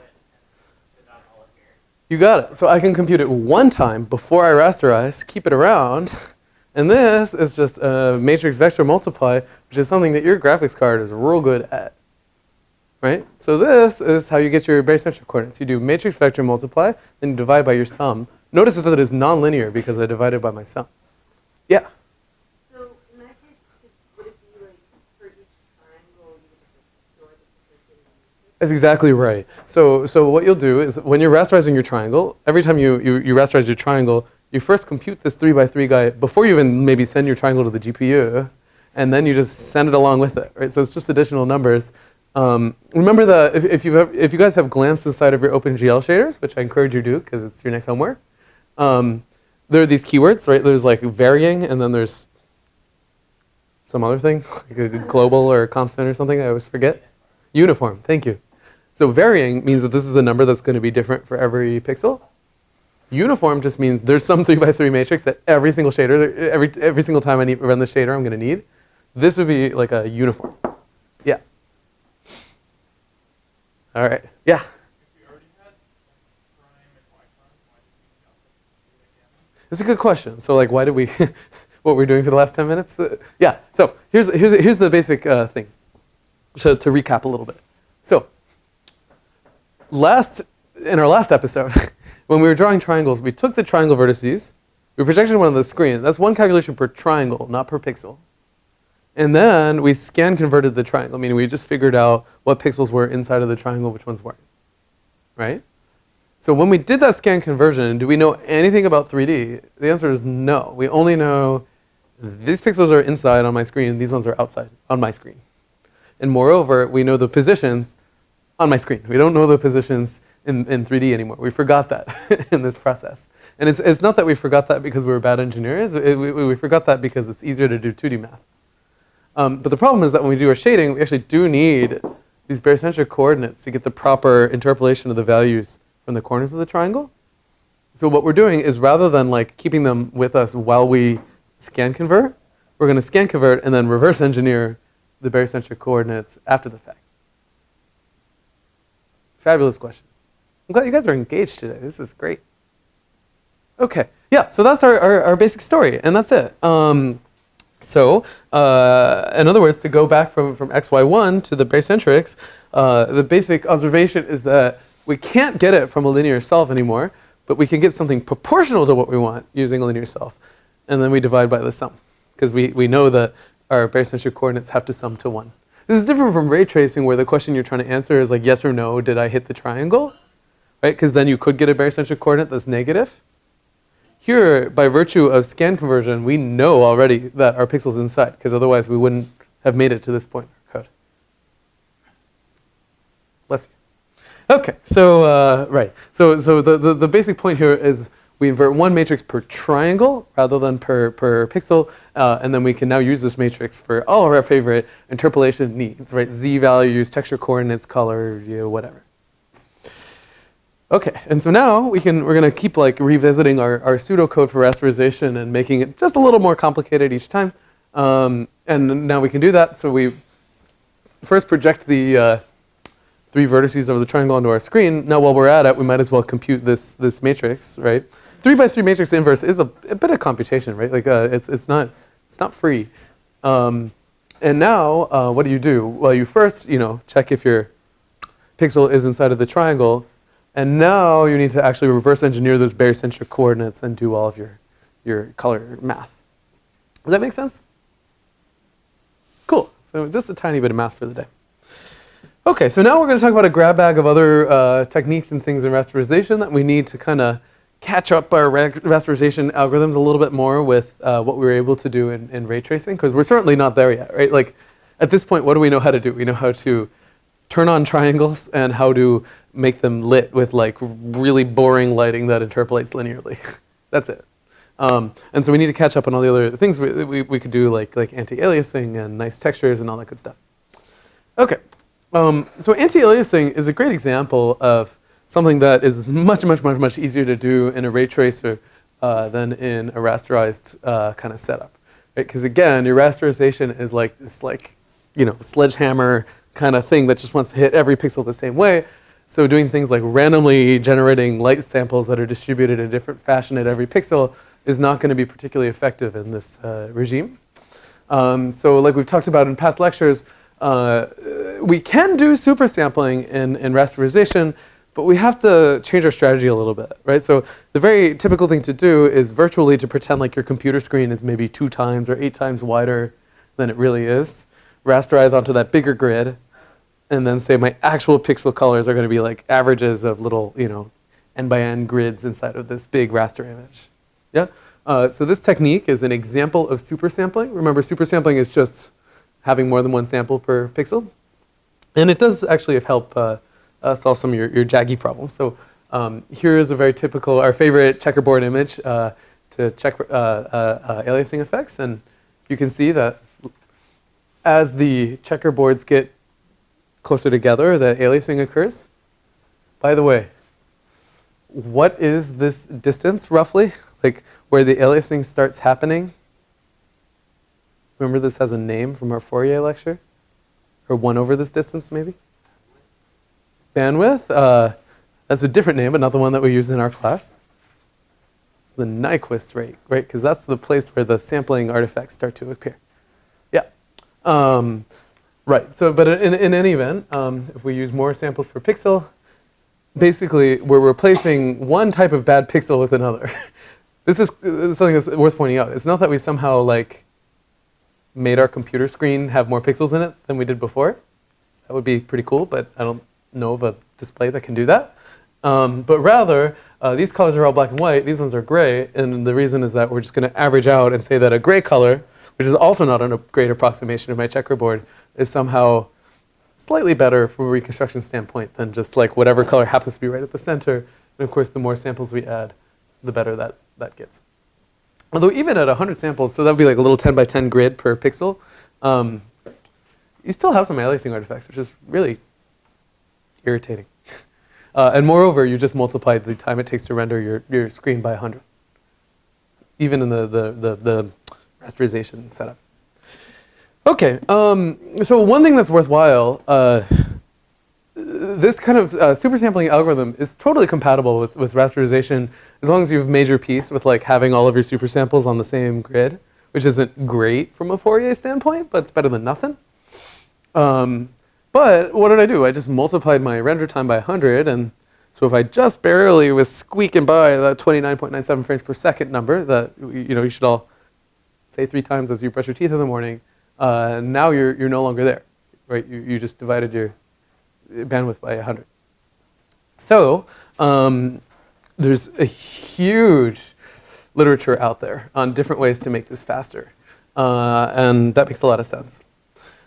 You got it. So I can compute it one time before I rasterize, keep it around, and this is just a matrix vector multiply, which is something that your graphics card is real good at. Right? So this is how you get your barycentric coordinates. You do matrix vector multiply, then you divide by your sum. Notice that it is nonlinear because I divided by my sum. Yeah? So in that case, would it be like for each triangle, you would just store this associated matrix? That's exactly right. So what you'll do is when you're rasterizing your triangle, every time you rasterize your triangle, you first compute this 3 by 3 guy before you even maybe send your triangle to the GPU, and then you just send it along with it. Right? So it's just additional numbers. Remember if you guys have glanced inside of your OpenGL shaders, which I encourage you to do because it's your next homework, there are these keywords, right? There's like varying, and then there's some other thing, like a global or a constant or something. I always forget. Uniform. Thank you. So varying means that this is a number that's going to be different for every pixel. Uniform just means there's some 3 by 3 matrix that every single shader, every single time I run the shader, I'm going to need. This would be like a uniform. Yeah. All right. Yeah. If we already had prime and y prime, why did we not do it again? That's a good question. So like, why did we, what we're doing for the last 10 minutes? Yeah. So here's the basic thing. So to recap a little bit. So in our last episode, when we were drawing triangles, we took the triangle vertices, we projected one on the screen. That's one calculation per triangle, not per pixel. And then we scan converted the triangle, meaning we just figured out what pixels were inside of the triangle, which ones weren't. Right? So when we did that scan conversion, do we know anything about 3D? The answer is no. We only know these pixels are inside on my screen, these ones are outside on my screen. And moreover, we know the positions on my screen. We don't know the positions in 3D anymore. We forgot that in this process. And it's not that we forgot that because we were bad engineers. We forgot that because it's easier to do 2D math. But the problem is that when we do our shading, we actually do need these barycentric coordinates to get the proper interpolation of the values from the corners of the triangle. So what we're doing is rather than like keeping them with us while we scan convert, we're going to scan convert and then reverse engineer the barycentric coordinates after the fact. Fabulous question. I'm glad you guys are engaged today. This is great. Okay. Yeah, so that's our basic story, and that's it. So, in other words, to go back from XY1 to the barycentrics, the basic observation is that we can't get it from a linear self anymore, but we can get something proportional to what we want using a linear self. And then we divide by the sum, because we know that our barycentric coordinates have to sum to 1. This is different from ray tracing, where the question you're trying to answer is like, yes or no, did I hit the triangle? Right? Because then you could get a barycentric coordinate that's negative. Here, by virtue of scan conversion, we know already that our pixel's inside, because otherwise we wouldn't have made it to this point in our code. Bless you. Okay, so right. So the basic point here is we invert one matrix per triangle rather than per pixel, and then we can now use this matrix for all of our favorite interpolation needs, right? Z values, texture coordinates, color, whatever. Okay, and so now we're going to keep like revisiting our pseudocode for rasterization and making it just a little more complicated each time. And now we can do that. So we first project the 3 vertices of the triangle onto our screen. Now while we're at it, we might as well compute this matrix, right? 3 by 3 matrix inverse is a bit of computation, right? Like it's not free. And now what do? Well, you first check if your pixel is inside of the triangle. And now you need to actually reverse engineer those barycentric coordinates and do all of your color math. Does that make sense? Cool. So just a tiny bit of math for the day. Okay, so now we're going to talk about a grab bag of other techniques and things in rasterization that we need to kind of catch up our rasterization algorithms a little bit more with what we were able to do in ray tracing, because we're certainly not there yet, right? Like at this point, what do we know how to do? We know how to turn on triangles and how to make them lit with like really boring lighting that interpolates linearly. That's it. And so we need to catch up on all the other things we could do, like anti-aliasing and nice textures and all that good stuff. Okay, so anti-aliasing is a great example of something that is much easier to do in a ray tracer than in a rasterized kind of setup, right? Because again, your rasterization is like this, sledgehammer kind of thing that just wants to hit every pixel the same way. So doing things like randomly generating light samples that are distributed in a different fashion at every pixel is not going to be particularly effective in this regime. So like we've talked about in past lectures, we can do super sampling in rasterization, but we have to change our strategy a little bit, right? So the very typical thing to do is virtually to pretend like your computer screen is maybe 2 times or 8 times wider than it really is. Rasterize onto that bigger grid, and then say my actual pixel colors are going to be like averages of little, n by n grids inside of this big raster image. Yeah. So this technique is an example of super sampling. Remember, super sampling is just having more than one sample per pixel, and it does actually help solve some of your jaggy problems. So here is a very typical, our favorite checkerboard image to check aliasing effects, and you can see that as the checkerboards get closer together, the aliasing occurs. By the way, what is this distance roughly? Like where the aliasing starts happening? Remember this has a name from our Fourier lecture? Or 1 over this distance maybe? Bandwidth. That's a different name, but not the one that we use in our class. It's the Nyquist rate, right? Because that's the place where the sampling artifacts start to appear. Yeah. Right. So, but in any event, if we use more samples per pixel, basically we're replacing one type of bad pixel with another. This is something that's worth pointing out. It's not that we somehow made our computer screen have more pixels in it than we did before. That would be pretty cool, but I don't know of a display that can do that. But rather, these colors are all black and white. These ones are gray, and the reason is that we're just going to average out and say that a gray color, which is also not a great approximation of my checkerboard, is somehow slightly better from a reconstruction standpoint than just whatever color happens to be right at the center. And of course, the more samples we add, the better that gets. Although even at 100 samples, so that would be like a little 10 by 10 grid per pixel, you still have some aliasing artifacts, which is really irritating. And moreover, you just multiplied the time it takes to render your screen by 100, even in the rasterization setup. Okay, so one thing that's worthwhile, this kind of super sampling algorithm is totally compatible with rasterization as long as you have major piece with having all of your super samples on the same grid, which isn't great from a Fourier standpoint, but it's better than nothing. But what did I do? I just multiplied my render time by 100, and so if I just barely was squeaking by that 29.97 frames per second number that you should all say 3 times as you brush your teeth in the morning, now you're no longer there, right? You just divided your bandwidth by 100. So there's a huge literature out there on different ways to make this faster, and that makes a lot of sense.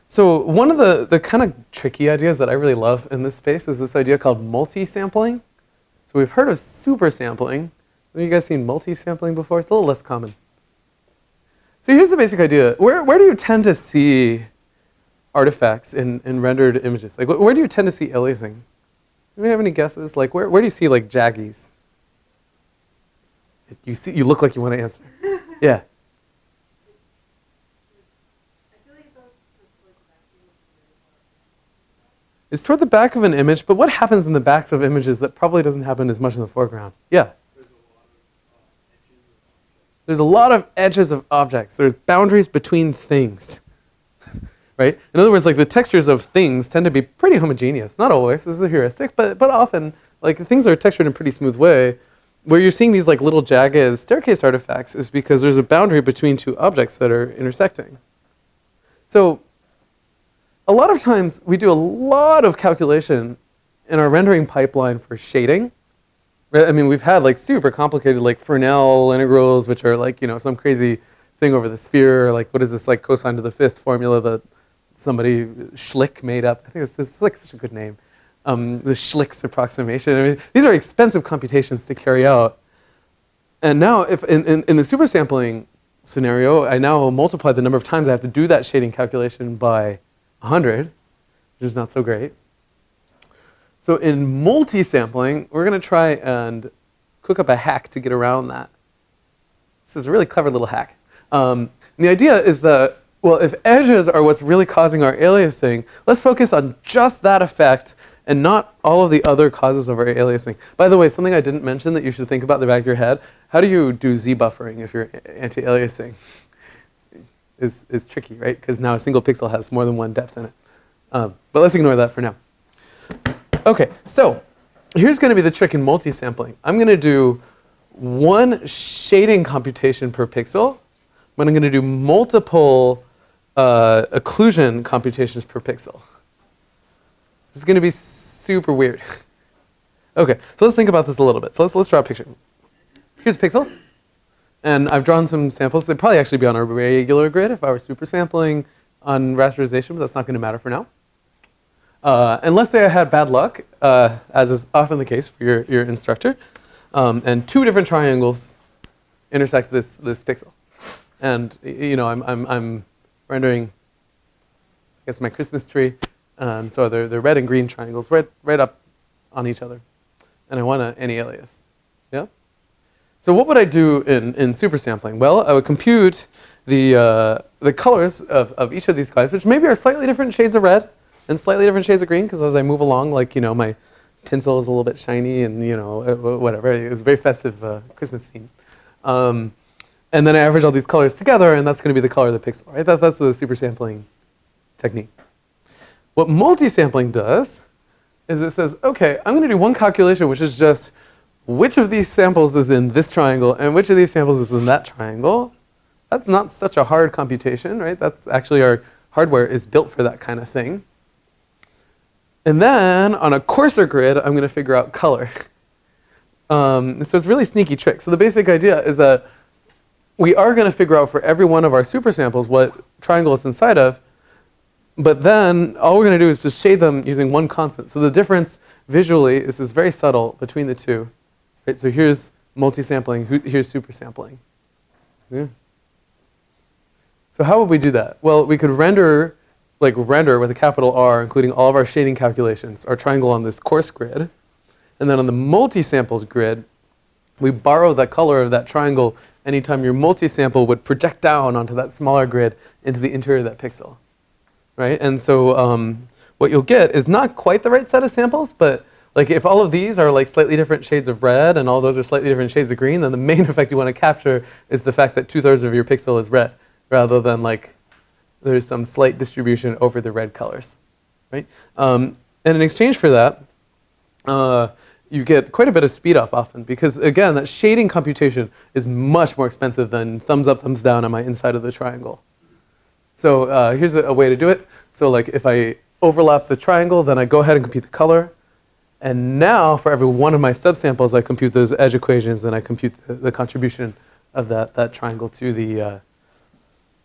So one of the kind of tricky ideas that I really love in this space is this idea called multi-sampling. So we've heard of super sampling. Have you guys seen multi-sampling before? It's a little less common. So here's the basic idea. Where do you tend to see artifacts in rendered images? Where do you tend to see aliasing? Do you have any guesses? Where do you see jaggies? You look like you want to answer. Yeah. It's toward the back of an image, but what happens in the backs of images that probably doesn't happen as much in the foreground? Yeah. There's a lot of edges of objects. There's boundaries between things, right? In other words, the textures of things tend to be pretty homogeneous. Not always, this is a heuristic, but often, things are textured in a pretty smooth way. Where you're seeing these little jagged staircase artifacts is because there's a boundary between 2 objects that are intersecting. So a lot of times we do a lot of calculation in our rendering pipeline for shading. I mean, we've had super complicated Fresnel integrals, which are some crazy thing over the sphere. What is this cosine to the 5th formula that somebody Schlick made up? I think it's such a good name. The Schlick's approximation. I mean, these are expensive computations to carry out. And now, if in the super sampling scenario, I now multiply the number of times I have to do that shading calculation by 100, which is not so great. So in multi-sampling, we're going to try and cook up a hack to get around that. This is a really clever little hack. And the idea is that, well, if edges are what's really causing our aliasing, let's focus on just that effect and not all of the other causes of our aliasing. By the way, something I didn't mention that you should think about in the back of your head, how do you do Z buffering if you're anti-aliasing? Is tricky, right? Because now a single pixel has more than one depth in it. But let's ignore that for now. Okay, so here's going to be the trick in multi-sampling. I'm going to do one shading computation per pixel, but I'm going to do multiple occlusion computations per pixel. This is going to be super weird. Okay, so let's think about this a little bit. So let's draw a picture. Here's a pixel, and I've drawn some samples. They'd probably actually be on a regular grid if I were super sampling on rasterization, but that's not going to matter for now. And let's say I had bad luck, as is often the case for your instructor, and two different triangles intersect this pixel. And you know, I'm rendering, I guess, my Christmas tree. So they're red and green triangles right up on each other. And I want an anti-alias. Yeah? So what would I do in super sampling? Well, I would compute the colors of each of these guys, which maybe are slightly different shades of red and slightly different shades of green, because as I move along, like, you know, my tinsel is a little bit shiny and, you know, whatever. It was a very festive Christmas scene. And then I average all these colors together, and that's going to be the color of the pixel, right? That's the super sampling technique. What multi-sampling does is it says, okay, I'm going to do one calculation, which is just which of these samples is in this triangle and which of these samples is in that triangle. That's not such a hard computation, right? That's actually, our hardware is built for that kind of thing. And then on a coarser grid, I'm going to figure out color. So it's a really sneaky trick. So the basic idea is that we are going to figure out for every one of our super samples what triangle it's inside of. But then all we're going to do is just shade them using one constant. So the difference visually is very subtle between the two. Right? So here's multi-sampling, here's super sampling. Yeah. So how would we do that? Well, we could render with a capital R, including all of our shading calculations, our triangle on this coarse grid. And then on the multi-sampled grid, we borrow the color of that triangle anytime your multi-sample would project down onto that smaller grid into the interior of that pixel. Right? And so what you'll get is not quite the right set of samples, but like if all of these are like slightly different shades of red and all those are slightly different shades of green, then the main effect you want to capture is the fact that 2/3 of your pixel is red, rather than like there's some slight distribution over the red colors. Right? And in exchange for that, you get quite a bit of speed up often, because again, that shading computation is much more expensive than thumbs up, thumbs down on my inside of the triangle. So here's a way to do it. So like if I overlap the triangle, then I go ahead and compute the color. And now for every one of my subsamples, I compute those edge equations and I compute the contribution of that triangle to the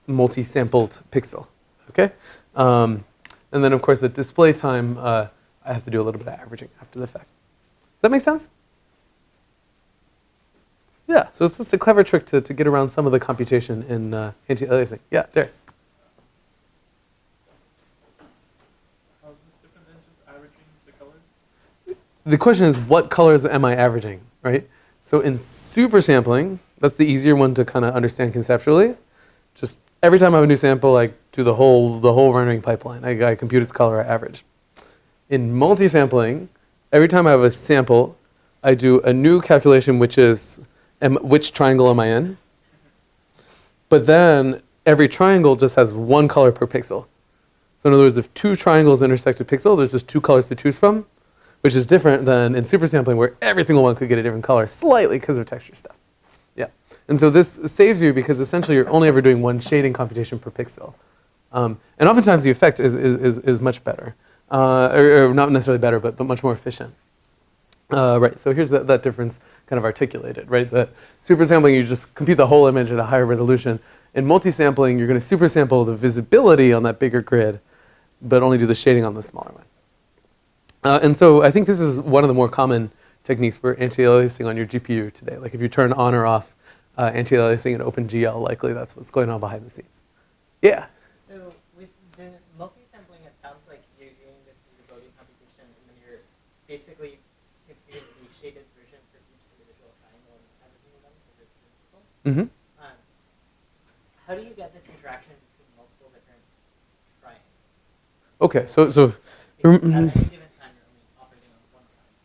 multi-sampled pixel. Okay? And then of course at display time, I have to do a little bit of averaging after the fact. Does that make sense? Yeah, so it's just a clever trick to get around some of the computation in anti-aliasing. Yeah, Darius. How is this different than just averaging the colors? The question is, what colors am I averaging, right? So in super sampling, that's the easier one to kind of understand conceptually. Just every time I have a new sample, I do the whole rendering pipeline. I compute its color, I average. In multi-sampling, every time I have a sample, I do a new calculation, which is which triangle am I in? But then every triangle just has one color per pixel. So in other words, if two triangles intersect a pixel, there's just two colors to choose from, which is different than in super sampling where every single one could get a different color, slightly because of texture stuff. Yeah. And so this saves you because essentially you're only ever doing one shading computation per pixel. And oftentimes the effect is much better. Or not necessarily better, but much more efficient. Right, so here's that difference kind of articulated, right? That super sampling, you just compute the whole image at a higher resolution. In multi-sampling, you're going to super sample the visibility on that bigger grid, but only do the shading on the smaller one. And so I think this is one of the more common techniques for anti-aliasing on your GPU today. Like if you turn on or off anti-aliasing in OpenGL, likely that's what's going on behind the scenes. Yeah? So with the multi-sampling, it sounds like you're doing this usability computation, and then you're basically computing the shaded version for each individual triangle and averaging them over the pixel. Mm-hmm. How do you get this interaction between multiple different triangles? Okay, so Because at any given time, you're only operating on one triangle.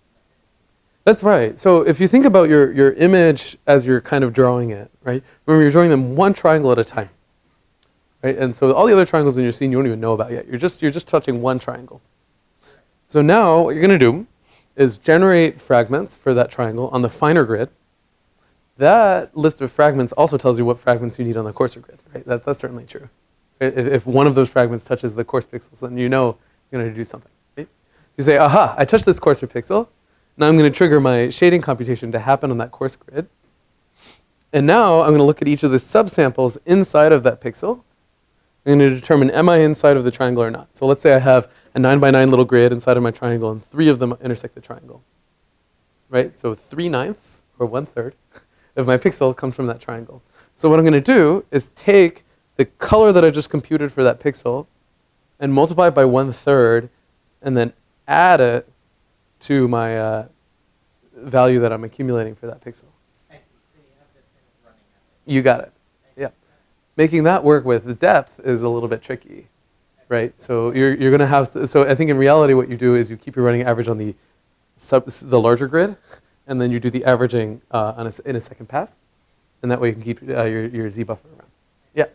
that's right. So if you think about your image as you're kind of drawing it, right? Remember, you're drawing them one triangle at a time, right? And so all the other triangles in your scene you don't even know about yet. You're just touching one triangle. So now what you're going to do is generate fragments for that triangle on the finer grid. That list of fragments also tells you what fragments you need on the coarser grid, right? That's certainly true. Right? If one of those fragments touches the coarse pixels, then you know you're going to do something. Right? You say, aha, I touched this coarser pixel. Now I'm going to trigger my shading computation to happen on that coarse grid. And now I'm going to look at each of the subsamples inside of that pixel. I'm going to determine, am I inside of the triangle or not? So let's say I have a 9 by 9 little grid inside of my triangle, and 3 of them intersect the triangle. Right? So 3/9, or 1/3, of my pixel comes from that triangle. So what I'm going to do is take the color that I just computed for that pixel and multiply it by 1/3, and then add it to my value that I'm accumulating for that pixel. I see. So you have this kind of running at it. You got it. Yeah. Making that work with depth is a little bit tricky, right? So you're going to have to, so I think in reality what you do is you keep your running average on the larger grid, and then you do the averaging in a second pass, and that way you can keep your Z buffer around. Yeah.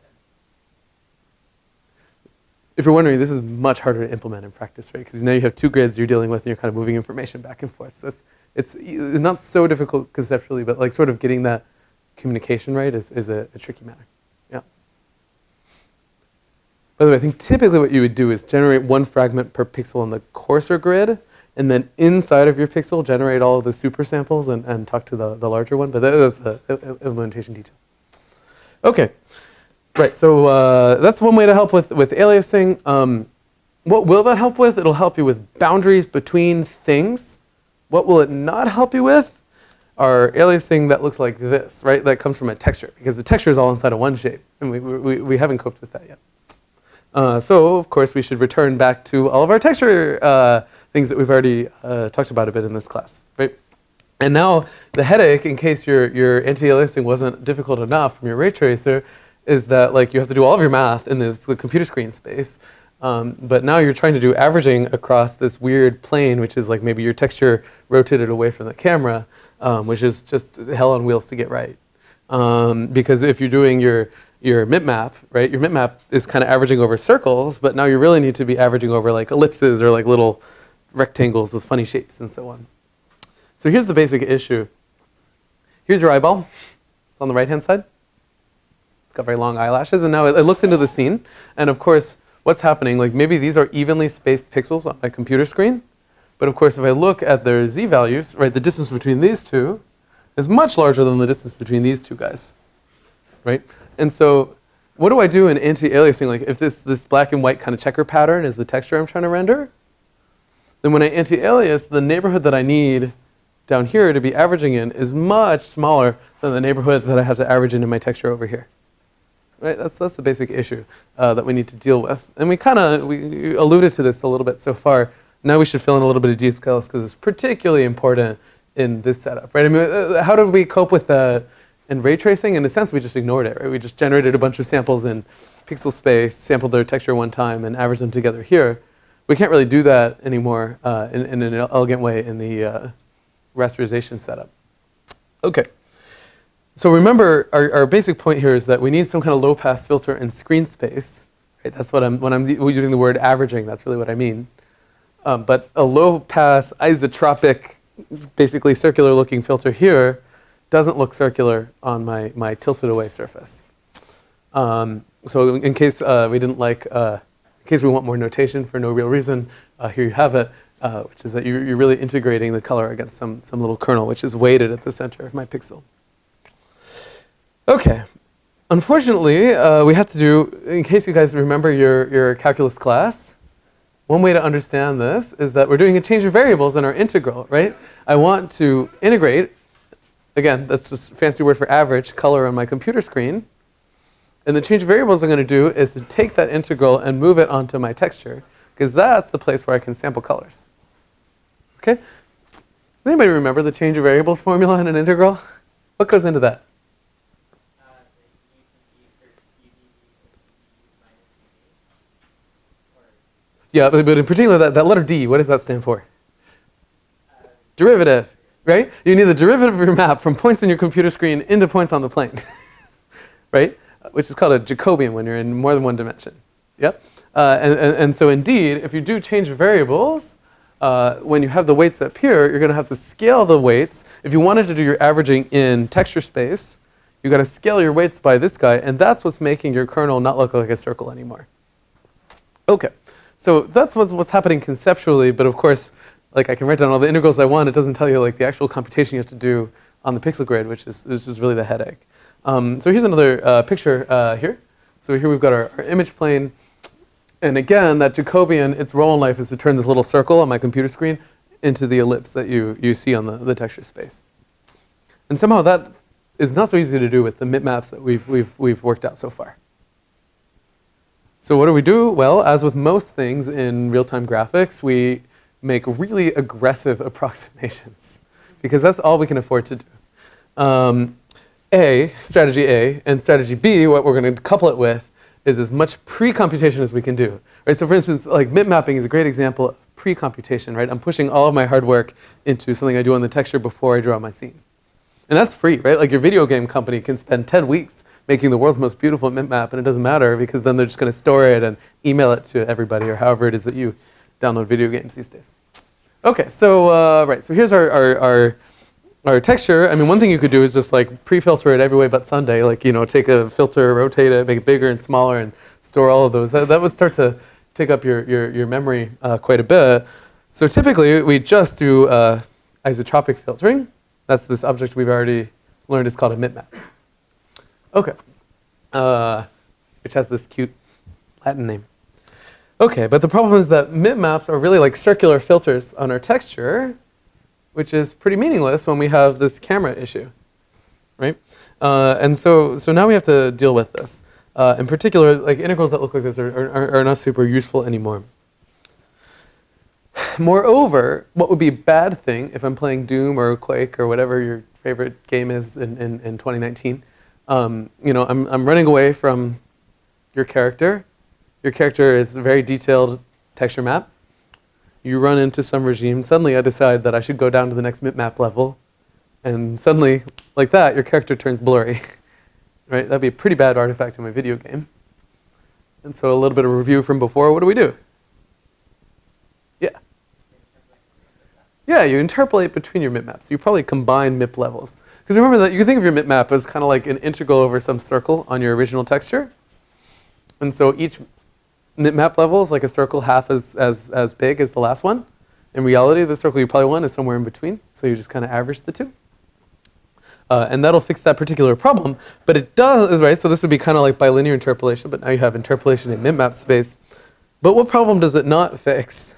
If you're wondering, this is much harder to implement in practice, right? Because now you have 2 grids you're dealing with, and you're kind of moving information back and forth. So it's not so difficult conceptually, but like sort of getting that communication right is a tricky matter. Yeah. By the way, I think typically what you would do is generate 1 fragment per pixel on the coarser grid, and then inside of your pixel, generate all of the super samples and talk to the larger one. But that's an implementation detail. Okay. Right, so that's one way to help with aliasing. What will that help with? It'll help you with boundaries between things. What will it not help you with? Are aliasing that looks like this, right? That comes from a texture, because the texture is all inside of one shape, and we haven't coped with that yet. So, of course, we should return back to all of our texture things that we've already talked about a bit in this class, right? And now the headache, in case your anti-aliasing wasn't difficult enough from your ray tracer, is that like you have to do all of your math in the computer screen space, but now you're trying to do averaging across this weird plane, which is like maybe your texture rotated away from the camera, which is just hell on wheels to get right. Because if you're doing your mipmap, right, your mipmap is kind of averaging over circles, but now you really need to be averaging over like ellipses or like little rectangles with funny shapes and so on. So here's the basic issue. Here's your eyeball. It's on the right-hand side. Got very long eyelashes, and now it looks into the scene, and of course what's happening, like maybe these are evenly spaced pixels on my computer screen, but of course if I look at their Z values, right, the distance between these two is much larger than the distance between these two guys, right? And so what do I do in anti-aliasing? Like if this black and white kind of checker pattern is the texture I'm trying to render, then when I anti-alias, the neighborhood that I need down here to be averaging in is much smaller than the neighborhood that I have to average in my texture over here. Right, that's the basic issue that we need to deal with, and we alluded to this a little bit so far. Now we should fill in a little bit of details because it's particularly important in this setup, right? I mean, how did we cope with that in ray tracing? In a sense, we just ignored it, right? We just generated a bunch of samples in pixel space, sampled their texture one time, and averaged them together here. We can't really do that anymore in an elegant way in the rasterization setup. Okay. So remember, our basic point here is that we need some kind of low-pass filter in screen space. Right? That's what when I'm using the word averaging, that's really what I mean. But a low-pass isotropic, basically circular-looking filter here doesn't look circular on my tilted-away surface. So in case we didn't like, in case we want more notation for no real reason, here you have it, which is that you're really integrating the color against some little kernel, which is weighted at the center of my pixel. Okay, unfortunately, we have to do, in case you guys remember your calculus class, one way to understand this is that we're doing a change of variables in our integral, right? I want to integrate, again, that's just a fancy word for average, color on my computer screen. And the change of variables I'm going to do is to take that integral and move it onto my texture, because that's the place where I can sample colors. Okay? Anybody remember the change of variables formula in an integral? What goes into that? Yeah, but in particular, that letter D, what does that stand for? Derivative, right? You need the derivative of your map from points on your computer screen into points on the plane, right? Which is called a Jacobian when you're in more than one dimension. Yep. And so indeed, if you do change variables, when you have the weights up here, you're going to have to scale the weights. If you wanted to do your averaging in texture space, you've got to scale your weights by this guy, and that's what's making your kernel not look like a circle anymore. Okay. So that's what's happening conceptually, but of course, like I can write down all the integrals I want. It doesn't tell you like the actual computation you have to do on the pixel grid, which is really the headache. So here's another picture here. So here we've got our image plane, and again, that Jacobian, its role in life is to turn this little circle on my computer screen into the ellipse that you see on the texture space. And somehow that is not so easy to do with the bitmaps that we've worked out so far. So what do we do? Well, as with most things in real-time graphics, we make really aggressive approximations because that's all we can afford to do. Strategy A, and strategy B, what we're going to couple it with is as much pre-computation as we can do. Right? So for instance, like bitmapping is a great example of pre-computation, right? I'm pushing all of my hard work into something I do on the texture before I draw my scene. And that's free, right? Like your video game company can spend 10 weeks making the world's most beautiful bitmap, and it doesn't matter because then they're just going to store it and email it to everybody or however it is that you download video games these days. Okay, so right, so here's our texture. I mean, one thing you could do is just like pre-filter it every way but Sunday. Like, you know, take a filter, rotate it, make it bigger and smaller, and store all of those. That would start to take up your memory quite a bit. So typically, we just do isotropic filtering. That's this object we've already learned is called a bitmap. Okay, which has this cute Latin name. Okay, but the problem is that bitmaps are really like circular filters on our texture, which is pretty meaningless when we have this camera issue, right? And so now we have to deal with this. In particular, like integrals that look like this are not super useful anymore. Moreover, what would be a bad thing if I'm playing Doom or Quake or whatever your favorite game is in 2019? You know, I'm running away from your character. Your character is a very detailed texture map. You run into some regime. Suddenly I decide that I should go down to the next bitmap level. And suddenly, like that, your character turns blurry. Right? That'd be a pretty bad artifact in my video game. And so a little bit of review from before. What do? Yeah. Yeah, you interpolate between your bitmaps. You probably combine MIP levels. Because remember that you can think of your bitmap as kind of like an integral over some circle on your original texture. And so each bitmap level is like a circle half as big as the last one. In reality, the circle you probably want is somewhere in between. So you just kind of average the two. And that'll fix that particular problem. But it does, right? So this would be kind of like bilinear interpolation, but now you have interpolation in bitmap space. But what problem does it not fix?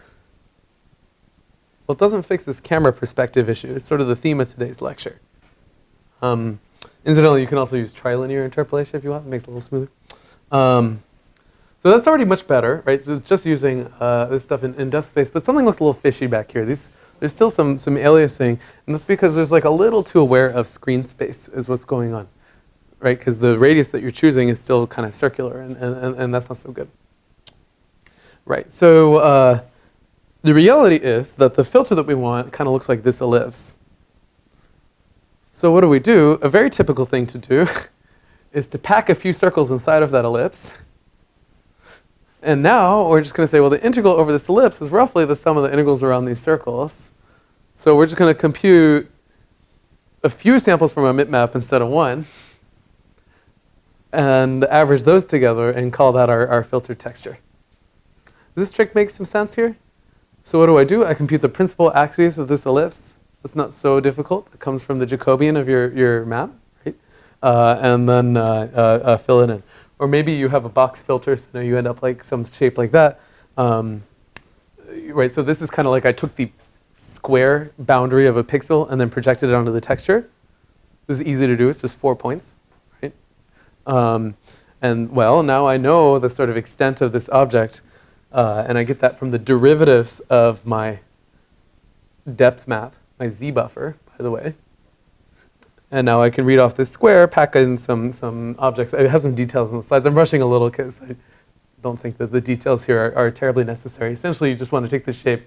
Well, it doesn't fix this camera perspective issue. It's sort of the theme of today's lecture. Incidentally, you can also use trilinear interpolation if you want. It makes it a little smoother. So that's already much better, right? So it's just using this stuff in depth space, but something looks a little fishy back here. There's still some aliasing, and that's because there's like a little too aware of screen space is what's going on, right? Because the radius that you're choosing is still kind of circular, and that's not so good. Right, so the reality is that the filter that we want kind of looks like this ellipse. So what do? A very typical thing to do is to pack a few circles inside of that ellipse. And now we're just going to say, well, the integral over this ellipse is roughly the sum of the integrals around these circles. So we're just going to compute a few samples from our bitmap instead of one, and average those together and call that our filtered texture. Does this trick make some sense here? So what do? I compute the principal axes of this ellipse. That's not so difficult. It comes from the Jacobian of your map, right? And then fill it in. Or maybe you have a box filter, so now you end up like some shape like that. right, so this is kind of like I took the square boundary of a pixel and then projected it onto the texture. This is easy to do, it's just 4 points, right? And well, now I know the sort of extent of this object, and I get that from the derivatives of my depth map, my Z buffer, by the way. And now I can read off this square, pack in some objects. I have some details in the slides. I'm rushing a little because I don't think that the details here are terribly necessary. Essentially, you just want to take this shape,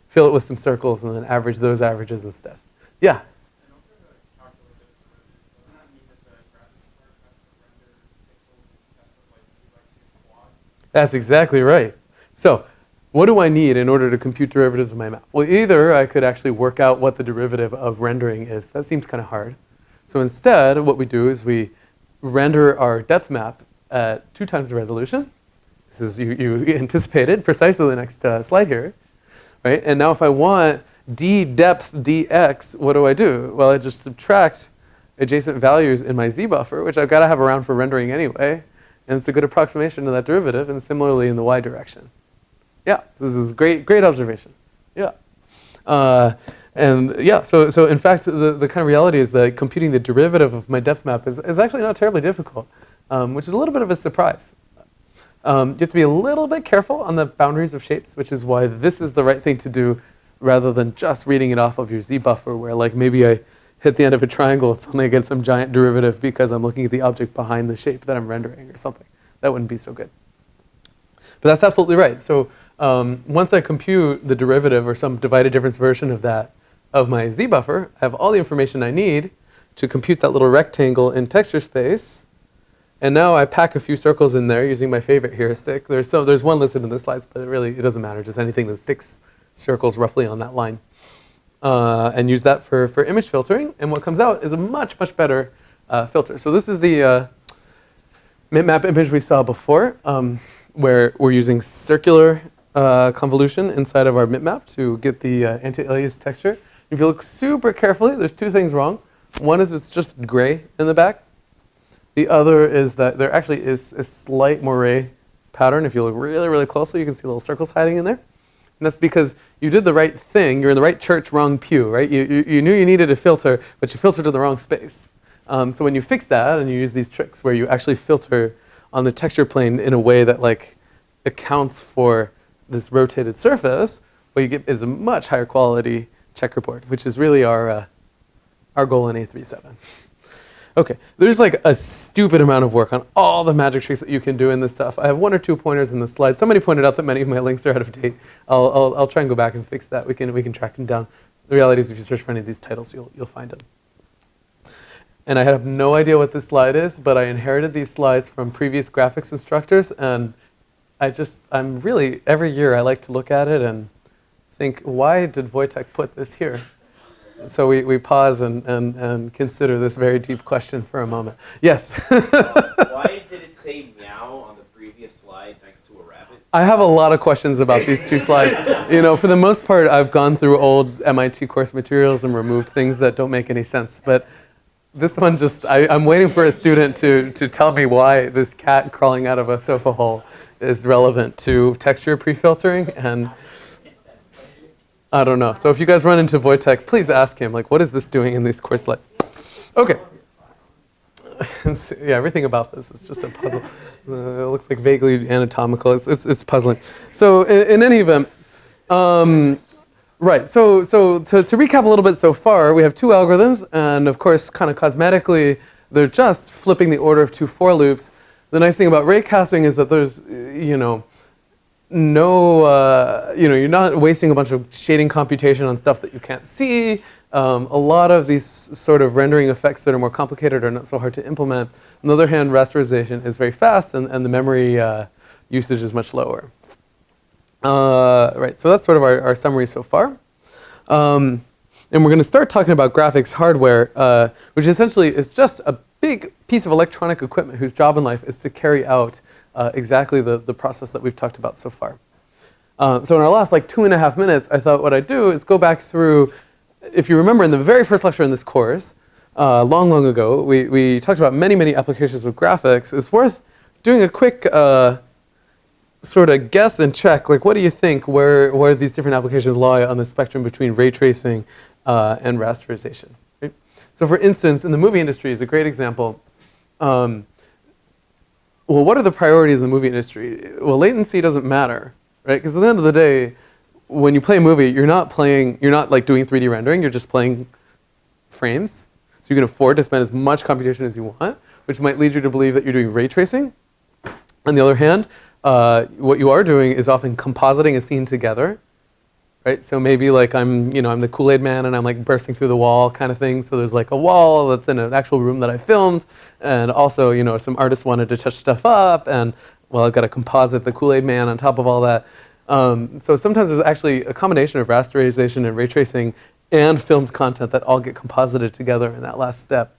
fill it with some circles, and then average those averages instead. Yeah? That's exactly right. So what do I need in order to compute derivatives of my map? Well, either I could actually work out what the derivative of rendering is. That seems kind of hard. So instead, what we do is we render our depth map at 2 times the resolution. This is, you anticipated precisely the next slide here, right? And now if I want d depth dx, what do? Well, I just subtract adjacent values in my z buffer, which I've got to have around for rendering anyway. And it's a good approximation of that derivative, and similarly in the y direction. Yeah, this is great observation. Yeah. And yeah, so in fact, the kind of reality is that computing the derivative of my depth map is actually not terribly difficult, which is a little bit of a surprise. You have to be a little bit careful on the boundaries of shapes, which is why this is the right thing to do rather than just reading it off of your z buffer, where like maybe I hit the end of a triangle, it's only against some giant derivative because I'm looking at the object behind the shape that I'm rendering or something. That wouldn't be so good. But that's absolutely right. So once I compute the derivative or some divided difference version of that of my z buffer, I have all the information I need to compute that little rectangle in texture space. And now I pack a few circles in there using my favorite heuristic. There's one listed in the slides, but it doesn't matter. Just anything that's 6 circles roughly on that line. And use that for image filtering. And what comes out is a much better filter. So this is the map image we saw before, where we're using circular convolution inside of our bitmap to get the anti-alias texture. If you look super carefully, there's 2 things wrong. One is it's just gray in the back. The other is that there actually is a slight moire pattern. If you look really closely, you can see little circles hiding in there. And that's because you did the right thing. You're in the right church, wrong pew, right? You knew you needed a filter, but you filtered in the wrong space. So when you fix that and you use these tricks where you actually filter on the texture plane in a way that like accounts for this rotated surface, what you get is a much higher quality checkerboard, which is really our goal in A37. Okay, there's like a stupid amount of work on all the magic tricks that you can do in this stuff. I have 1 or 2 pointers in the slide. Somebody pointed out that many of my links are out of date. I'll try and go back and fix that. We can track them down. The reality is if you search for any of these titles, you'll find them. And I have no idea what this slide is, but I inherited these slides from previous graphics instructors, and I'm really, every year I like to look at it and think, why did Wojtek put this here? So we pause and consider this very deep question for a moment. Yes? Why did it say meow on the previous slide next to a rabbit? I have a lot of questions about these 2 slides. For the most part, I've gone through old MIT course materials and removed things that don't make any sense. But this one I'm waiting for a student to tell me why this cat crawling out of a sofa hole is relevant to texture pre-filtering, and I don't know. So if you guys run into Wojtek, please ask him, like, what is this doing in these course slides? Okay. Yeah, everything about this is just a puzzle. It looks like vaguely anatomical. It's puzzling. So in any event, right. So to recap a little bit so far, we have 2 algorithms, and of course, kind of cosmetically, they're just flipping the order of 2 for loops. The nice thing about raycasting is that there's, you're not wasting a bunch of shading computation on stuff that you can't see. A lot of these sort of rendering effects that are more complicated are not so hard to implement. On the other hand, rasterization is very fast, and the memory usage is much lower. Right, so that's sort of our summary so far. And we're going to start talking about graphics hardware, which essentially is just a big piece of electronic equipment whose job in life is to carry out exactly the process that we've talked about so far. So in our last 2.5 minutes, I thought what I'd do is go back through, if you remember in the very first lecture in this course, long ago, we talked about many applications of graphics. It's worth doing a quick sort of guess and check, like, what do you think, where these different applications lie on the spectrum between ray tracing and rasterization? Right? So for instance, in the movie industry is a great example. Well, what are the priorities in the movie industry? Well, latency doesn't matter, right? Because at the end of the day, when you play a movie, you're not like doing 3D rendering, you're just playing frames. So you can afford to spend as much computation as you want, which might lead you to believe that you're doing ray tracing. On the other hand, what you are doing is often compositing a scene together, right? So maybe like I'm the Kool-Aid man and I'm like bursting through the wall kind of thing. So there's like a wall that's in an actual room that I filmed, and also some artists wanted to touch stuff up, and well, I've got to composite the Kool-Aid man on top of all that. So sometimes there's actually a combination of rasterization and ray tracing and filmed content that all get composited together in that last step.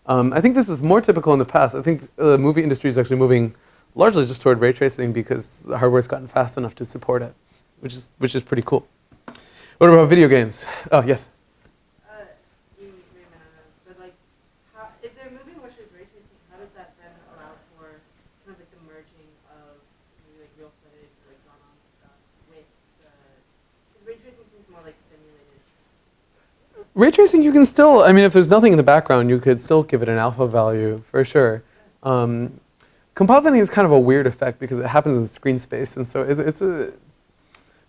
I think this was more typical in the past. I think the movie industry is actually moving largely just toward ray tracing because the hardware's gotten fast enough to support it, which is pretty cool. What about video games? Oh, yes. You may not know, but like, is there a movie which is ray tracing? How does that then allow for kind of like the merging of maybe like real footage, like drawn-on stuff with the? Because ray tracing seems more like simulated. Ray tracing, you can still, I mean, if there's nothing in the background, you could still give it an alpha value, for sure. Compositing is kind of a weird effect because it happens in screen space, and so it's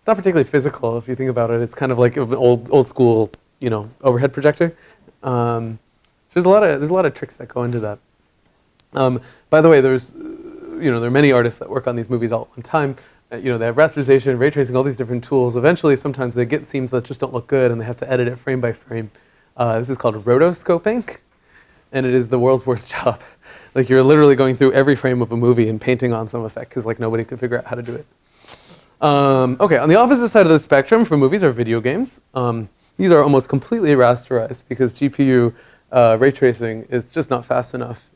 not particularly physical if you think about it. It's kind of like an old school, overhead projector. So there's a lot of tricks that go into that. By the way, there are many artists that work on these movies all at one time. They have rasterization, ray tracing, all these different tools. Eventually, sometimes they get scenes that just don't look good, and they have to edit it frame by frame. This is called rotoscoping, and it is the world's worst job. Like, you're literally going through every frame of a movie and painting on some effect because like nobody could figure out how to do it. Okay, on the opposite side of the spectrum for movies are video games. These are almost completely rasterized because GPU ray tracing is just not fast enough.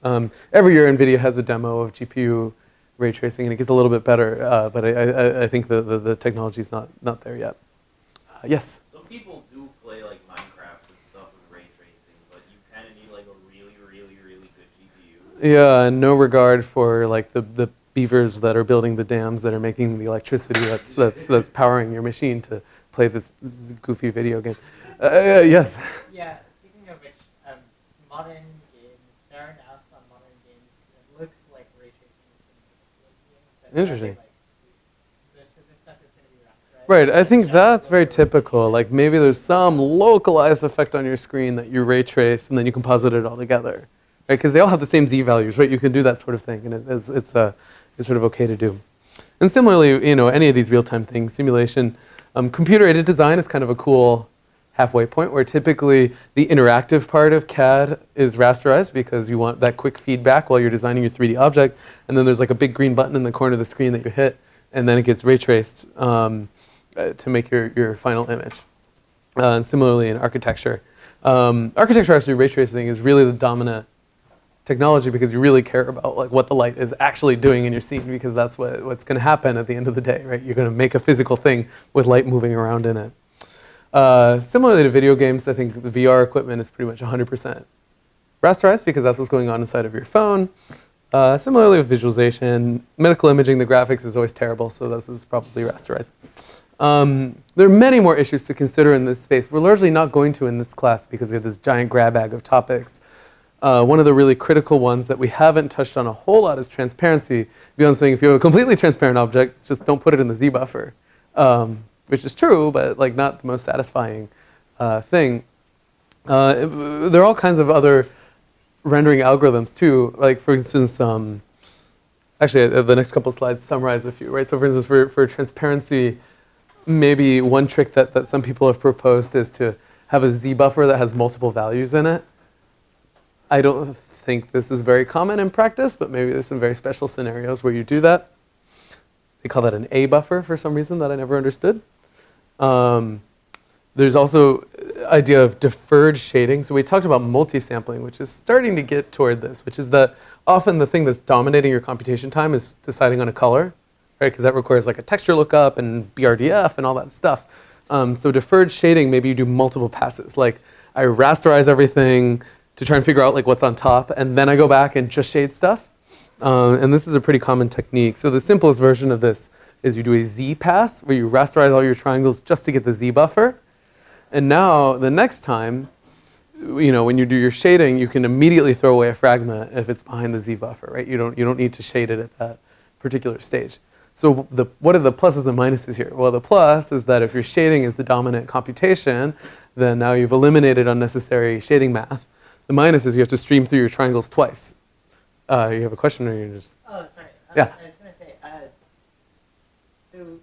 Every year NVIDIA has a demo of GPU ray tracing and it gets a little bit better, but I think the technology's not there yet. Yes? Some people do play like Minecraft and stuff with ray tracing, but you kind of need like a really, really, really good GPU. Yeah, and no regard for like the beavers that are building the dams that are making the electricity that's powering your machine to play this goofy video game. Yes? Yeah, speaking of which, modern games, there are now some modern games that looks like ray tracing. Interesting. This stuff is going to be rasterized. Right, I think that's very typical. Like maybe there's some localized effect on your screen that you ray trace and then you composite it all together. Right, because they all have the same Z values, right? You can do that sort of thing, and it's sort of okay to do. And similarly, any of these real-time things, simulation, computer-aided design is kind of a cool halfway point where typically the interactive part of CAD is rasterized because you want that quick feedback while you're designing your 3D object, and then there's like a big green button in the corner of the screen that you hit, and then it gets ray traced to make your final image. And similarly in architecture. Architecture actually ray tracing is really the dominant technology because you really care about like what the light is actually doing in your scene because that's what's going to happen at the end of the day, right? You're going to make a physical thing with light moving around in it. Similarly to video games, I think the VR equipment is pretty much 100% rasterized because that's what's going on inside of your phone. Similarly with visualization, medical imaging, the graphics is always terrible, so this is probably rasterized. There are many more issues to consider in this space. We're largely not going to in this class because we have this giant grab bag of topics. One of the really critical ones that we haven't touched on a whole lot is transparency. Beyond saying if you have a completely transparent object, just don't put it in the Z buffer, which is true, but like not the most satisfying thing. There are all kinds of other rendering algorithms too. Like for instance, actually the next couple of slides summarize a few, right? So for instance, for transparency, maybe one trick that some people have proposed is to have a Z buffer that has multiple values in it. I don't think this is very common in practice, but maybe there's some very special scenarios where you do that. They call that an A buffer for some reason that I never understood. There's also idea of deferred shading. So we talked about multi-sampling, which is starting to get toward this, which is that often the thing that's dominating your computation time is deciding on a color, right? Because that requires like a texture lookup and BRDF and all that stuff. So deferred shading, maybe you do multiple passes. Like I rasterize everything to try and figure out like what's on top, and then I go back and just shade stuff. And this is a pretty common technique. So the simplest version of this is you do a Z pass where you rasterize all your triangles just to get the Z buffer. And now the next time, when you do your shading, you can immediately throw away a fragment if it's behind the Z buffer, right? You don't need to shade it at that particular stage. So what are the pluses and minuses here? Well, the plus is that if your shading is the dominant computation, then now you've eliminated unnecessary shading math. The minus is you have to stream through your triangles twice. You have a question, or you're just? Oh, sorry. Yeah. I was going to say, so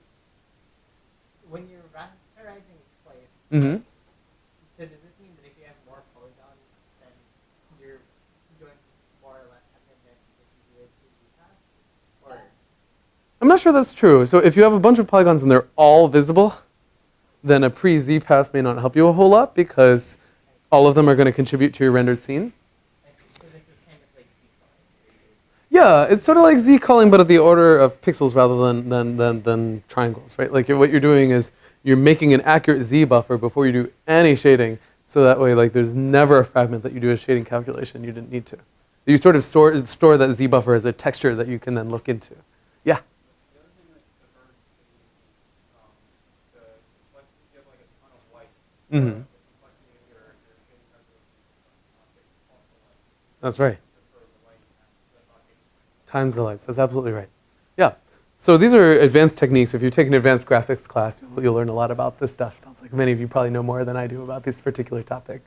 when you're rasterizing twice, Mm-hmm. so does this mean that if you have more polygons, then you're going to more or less have an advantage if you do a 2D pass? Or I'm not sure that's true. So if you have a bunch of polygons and they're all visible, then a pre-Z pass may not help you a whole lot because all of them are going to contribute to your rendered scene. so this is kind of like Z-calling. Yeah, it's sort of like Z-calling, but at the order of pixels rather than triangles, right? Like what you're doing is you're making an accurate Z buffer before you do any shading, so that way, like, there's never a fragment that you do a shading calculation you didn't need to. You sort of store that Z buffer as a texture that you can then look into. Yeah. The other thing that deferred shading is if you have like a ton of white, Mm-hmm. the complexity of your shading calculation also like That's right. defer the light the buckets. Times the lights. That's absolutely right. Yeah. So these are advanced techniques. If you take an advanced graphics class, you'll learn a lot about this stuff. Sounds like many of you probably know more than I do about this particular topic.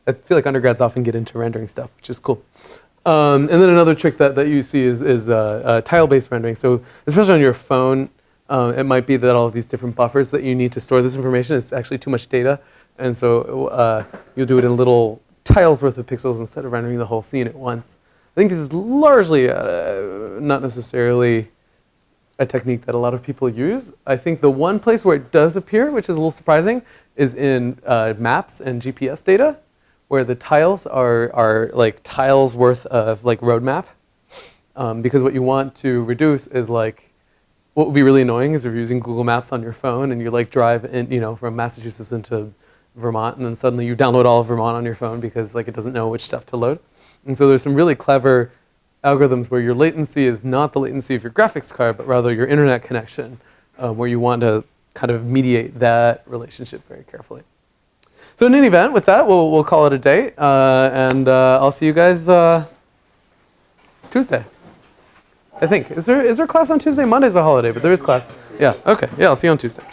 I feel like undergrads often get into rendering stuff, which is cool. And then another trick that you see is tile-based rendering. So especially on your phone, it might be that all of these different buffers that you need to store this information is actually too much data. And so you'll do it in little tiles worth of pixels instead of rendering the whole scene at once. I think this is largely not necessarily a technique that a lot of people use. I think the one place where it does appear, which is a little surprising, is in maps and GPS data, where the tiles are like tiles worth of like roadmap. Because what you want to reduce is like, what would be really annoying is if you're using Google Maps on your phone and you like drive in, from Massachusetts into Vermont, and then suddenly you download all of Vermont on your phone because like it doesn't know which stuff to load. And so there's some really clever algorithms where your latency is not the latency of your graphics card, but rather your internet connection, where you want to kind of mediate that relationship very carefully. So in any event, with that, we'll call it a day, and I'll see you guys Tuesday. I think. Is there class on Tuesday? Monday's a holiday, but there is class. Yeah, okay. Yeah, I'll see you on Tuesday.